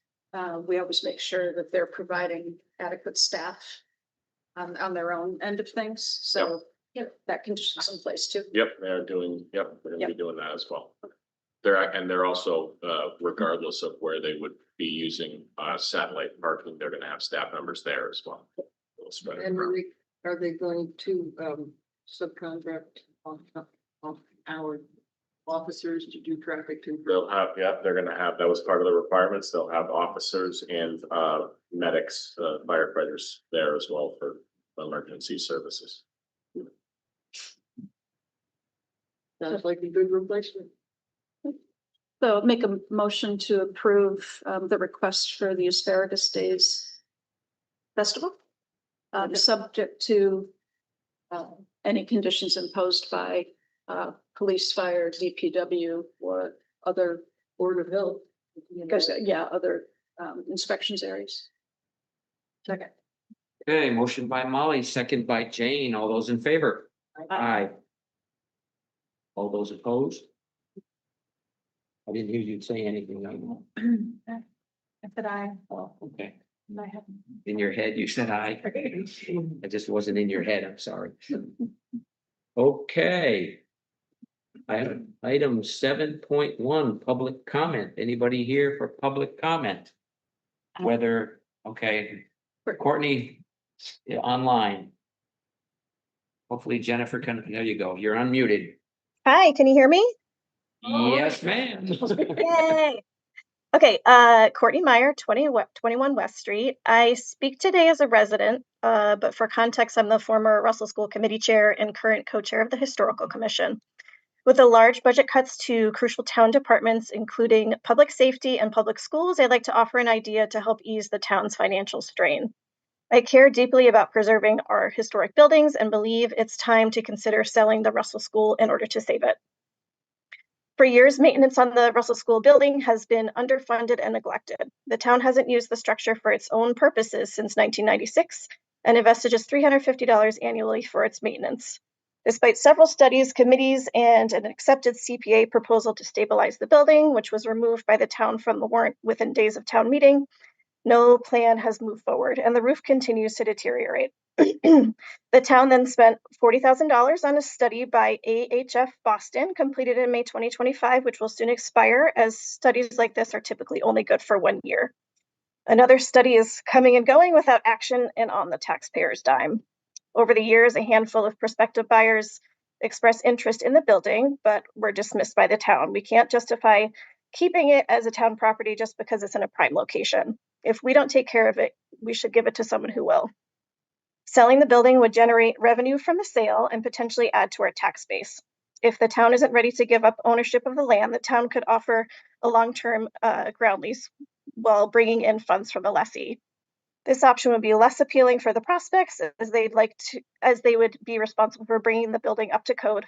we always make sure that they're providing adequate staff on their own end of things. So that condition's in place too. Yep, they're gonna be doing that as well. They're also, regardless of where they would be using satellite parking, they're gonna have staff members there as well. We'll spread it And around. are they going to subcontract on our officers to do traffic control? They're gonna have, that was part of the requirements. They'll have officers and medics, firefighters there as well for emergency services. Sounds like a good replacement. So make a motion to approve the request for the Asparagus Days Festival. Subject to any conditions imposed by police, fire, DPW, or other Board of Health. Because, other inspections areas. Second. Okay, motion by Molly, second by Jane. All those in favor? Aye. All those opposed? I didn't hear you say anything. I said aye. Oh, okay. I have. In your head, you said aye. I just wasn't in your head. I'm sorry. Okay. Item 7.1, public comment. Anybody here for public comment? Whether, okay, Courtney, online. Hopefully Jennifer can, there you go. You're unmuted. Hi, can you hear me? Yes, ma'am. Yay. Okay, Courtney Meyer, 21 West Street. I speak today as a resident, but for context, I'm the former Russell School Committee Chair and current co-chair of the Historical Commission. With the large budget cuts to crucial town departments, including public safety and public schools, I'd like to offer an idea to help ease the town's financial strain. I care deeply about preserving our historic buildings and believe it's time to consider selling the Russell School in order to save it. For years, maintenance on the Russell School building has been underfunded and neglected. The town hasn't used the structure for its own purposes since 1996, and invested just $350 annually for its maintenance. Despite several studies, committees, and an accepted CPA proposal to stabilize the building, which was removed by the town from the warrant within days of town meeting, no plan has moved forward, and the roof continues to deteriorate. The town then spent $40,000 on a study by AHF Boston, completed in May 2025, which will soon expire, as studies like this are typically only good for 1 year. Another study is coming and going without action and on the taxpayer's dime. Over the years, a handful of prospective buyers expressed interest in the building, but were dismissed by the town. We can't justify keeping it as a town property just because it's in a prime location. If we don't take care of it, we should give it to someone who will. Selling the building would generate revenue from the sale and potentially add to our tax base. If the town isn't ready to give up ownership of the land, the town could offer a long-term ground lease while bringing in funds from the lessee. This option would be less appealing for the prospects, as they would be responsible for bringing the building up to code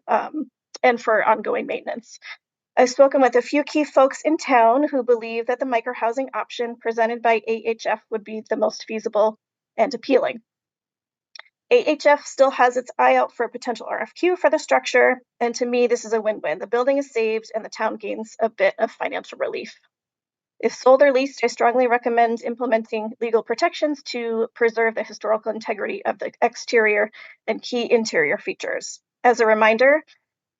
and for ongoing maintenance. I've spoken with a few key folks in town who believe that the microhousing option presented by AHF would be the most feasible and appealing. AHF still has its eye out for a potential RFQ for the structure, and to me, this is a win-win. The building is saved and the town gains a bit of financial relief. If sold or leased, I strongly recommend implementing legal protections to preserve the historical integrity of the exterior and key interior features. As a reminder,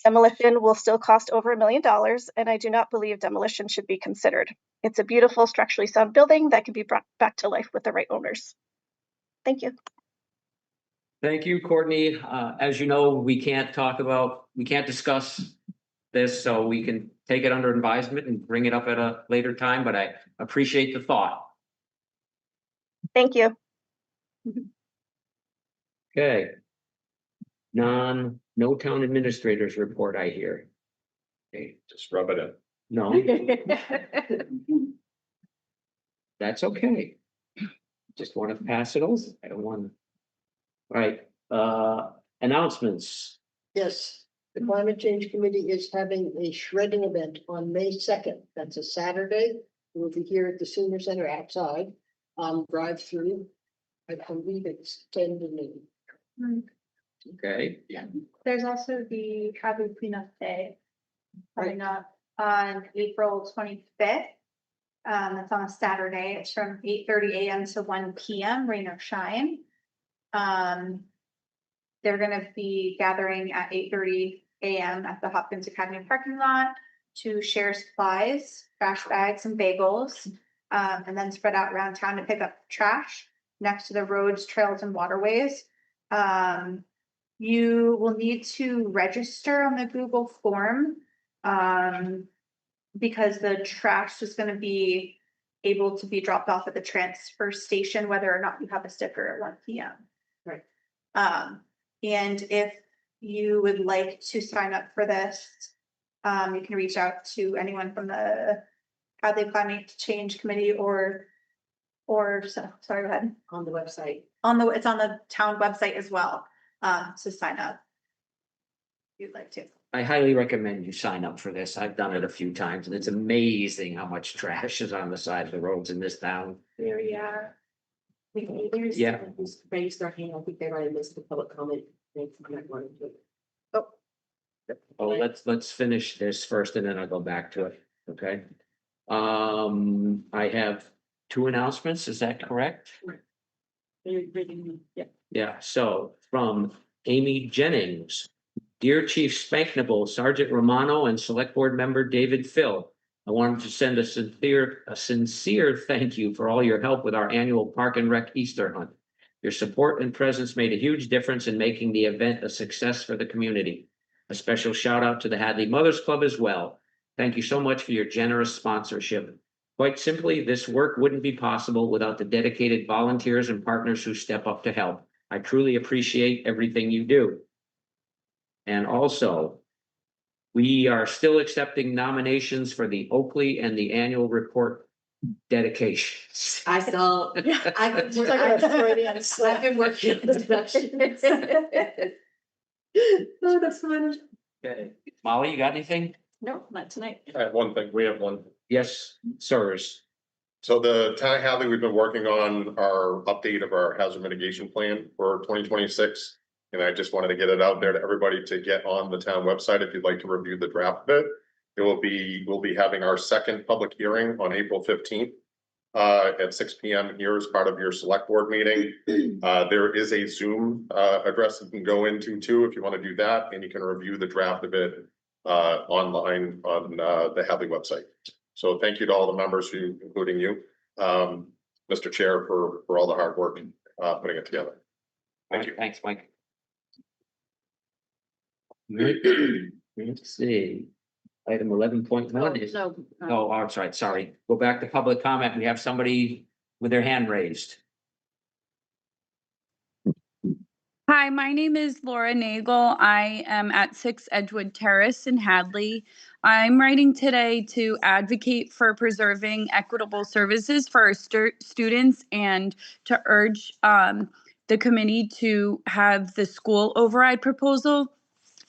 demolition will still cost over $1 million, and I do not believe demolition should be considered. It's a beautiful, structurally sound building that can be brought back to life with the right owners. Thank you. Thank you, Courtney. As you know, we can't discuss this, so we can take it under advisement and bring it up at a later time, but I appreciate the thought. Thank you. Okay. No town administrators report, I hear. Okay, Just rub it in. no, that's okay. Just want to pass it over. I don't want. All right, announcements. Yes, the Climate Change Committee is having a shredding event on May 2nd. That's a Saturday. We'll be here at the Senior Center outside, drive through. I believe it's 10 to noon. Okay, There's also the Hadley Cleanup Day coming up on April 25th. It's on a Saturday. It's from 8:30 a.m. to 1 p.m., rain or shine. They're gonna be gathering at 8:30 a.m. at the Hopkins Academy parking lot to share supplies, trash bags and bagels, and then spread out around town to pick up trash next to the roads, trails, and waterways. You will need to register on the Google form, because the trash is gonna be able to be dropped off at the transfer station, whether or not you have a sticker at 1 p.m. Right. And if you would like to sign up for this, you can reach out to anyone from the Hadley Climate Change Committee or sorry, go ahead. On the website. It's on the town website as well, to sign up. If you'd like to. I highly recommend you sign up for this. I've done it a few times and it's amazing how much trash is on the side of the roads in this town. There we are. There's Yeah. someone who's raised their hand. I think they already missed the public comment. Oh, let's finish this first and then I'll go back to it, okay? I have 2 announcements, is that correct? Yeah. Yeah, so from Amy Jennings. Dear Chief Spanknable, Sergeant Romano and Select Board Member David Phil. I wanted to send a sincere thank you for all your help with our annual Park and Rec Easter hunt. Your support and presence made a huge difference in making the event a success for the community. A special shout out to the Hadley Mothers Club as well. Thank you so much for your generous sponsorship. Quite simply, this work wouldn't be possible without the dedicated volunteers and partners who step up to help. I truly appreciate everything you do. And also, we are still accepting nominations for the Oakley and the annual report dedications. I've been working on the Oh, that's fun. Okay, Molly, you got anything? No, not tonight. I have one thing. We have one. Yes, sirs. So the town of Hadley, we've been working on our update of our hazard mitigation plan for 2026. And I just wanted to get it out there to everybody to get on the town website if you'd like to review the draft of it. We'll be having our second public hearing on April 15th. At 6 p.m. here as part of your select board meeting. There is a Zoom address you can go into too if you want to do that, and you can review the draft of it online on the Hadley website. So thank you to all the members, including you, Mr. Chair, for all the hard work putting it together. Thank you. Thanks, Mike. Let's see. Item 11.1 is. No, Oh, I'm sorry. Go back to public comment. We have somebody with their hand raised. Hi, my name is Laura Nagel. I am at 6 Edgewood Terrace in Hadley. I'm writing today to advocate for preserving equitable services for our students and to urge the committee to have the school override proposal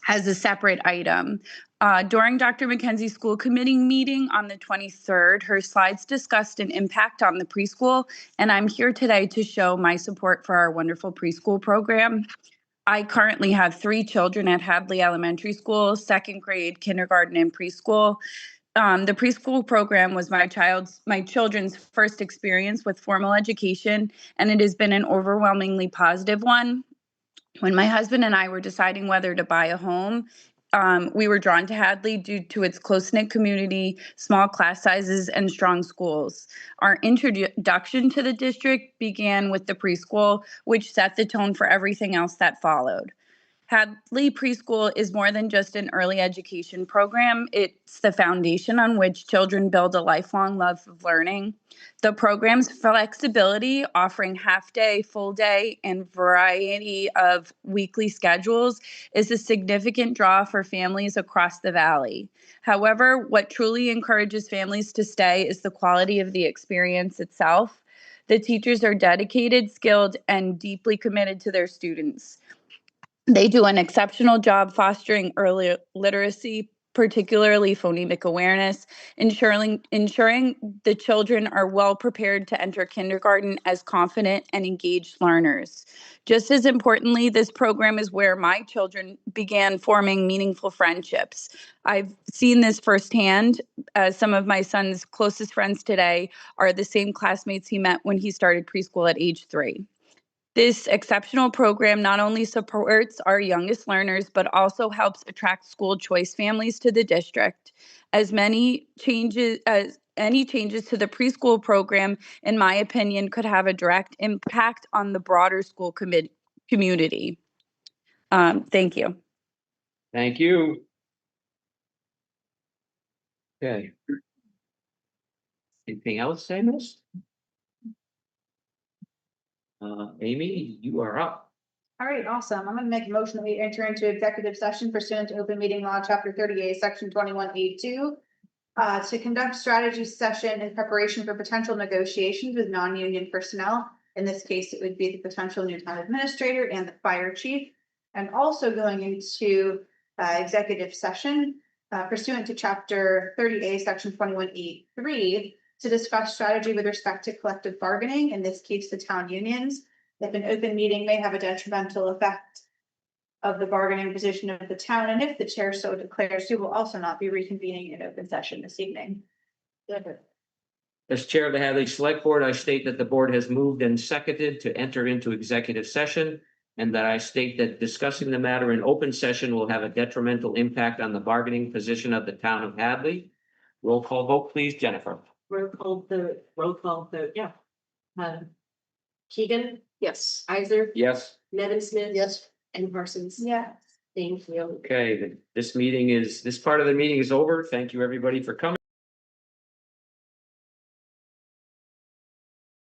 as a separate item. During Dr. McKenzie's school committee meeting on the 23rd, her slides discussed an impact on the preschool, and I'm here today to show my support for our wonderful preschool program. I currently have 3 children at Hadley Elementary School, 2nd grade, kindergarten, and preschool. The preschool program was my children's first experience with formal education, and it has been an overwhelmingly positive one. When my husband and I were deciding whether to buy a home, we were drawn to Hadley due to its close-knit community, small class sizes, and strong schools. Our introduction to the district began with the preschool, which set the tone for everything else that followed. Hadley Preschool is more than just an early education program. It's the foundation on which children build a lifelong love of learning. The program's flexibility, offering half-day, full-day, and variety of weekly schedules, is a significant draw for families across the valley. However, what truly encourages families to stay is the quality of the experience itself. The teachers are dedicated, skilled, and deeply committed to their students. They do an exceptional job fostering early literacy, particularly phonemic awareness, ensuring the children are well prepared to enter kindergarten as confident and engaged learners. Just as importantly, this program is where my children began forming meaningful friendships. I've seen this firsthand. Some of my son's closest friends today are the same classmates he met when he started preschool at age 3. This exceptional program not only supports our youngest learners, but also helps attract school choice families to the district. Any changes to the preschool program, in my opinion, could have a direct impact on the broader school community. Thank you. Thank you. Okay. Anything else, Amos? Amy, you are up. All right, awesome. I'm gonna make a motion that we enter into executive session pursuant to open meeting law, chapter 38, section 21A2. To conduct strategy session in preparation for potential negotiations with non-union personnel. In this case, it would be the potential new town administrator and the fire chief. And also going into executive session pursuant to chapter 30A, section 21E3, to discuss strategy with respect to collective bargaining, in this case, the town unions. If an open meeting may have a detrimental effect of the bargaining position of the town, and if the chair so declares, we will also not be reconvening in open session this evening. As chair of the Hadley Select Board, I state that the board has moved and seconded to enter into executive session, and that I state that discussing the matter in open session will have a detrimental impact on the bargaining position of the town of Hadley. Roll call vote, please, Jennifer. Roll call vote, yeah. Keegan, yes. Isaac, Yes. Nevin Smith. Yes. And Parsons. Yes. Thank you. Okay, this part of the meeting is over. Thank you, everybody, for coming.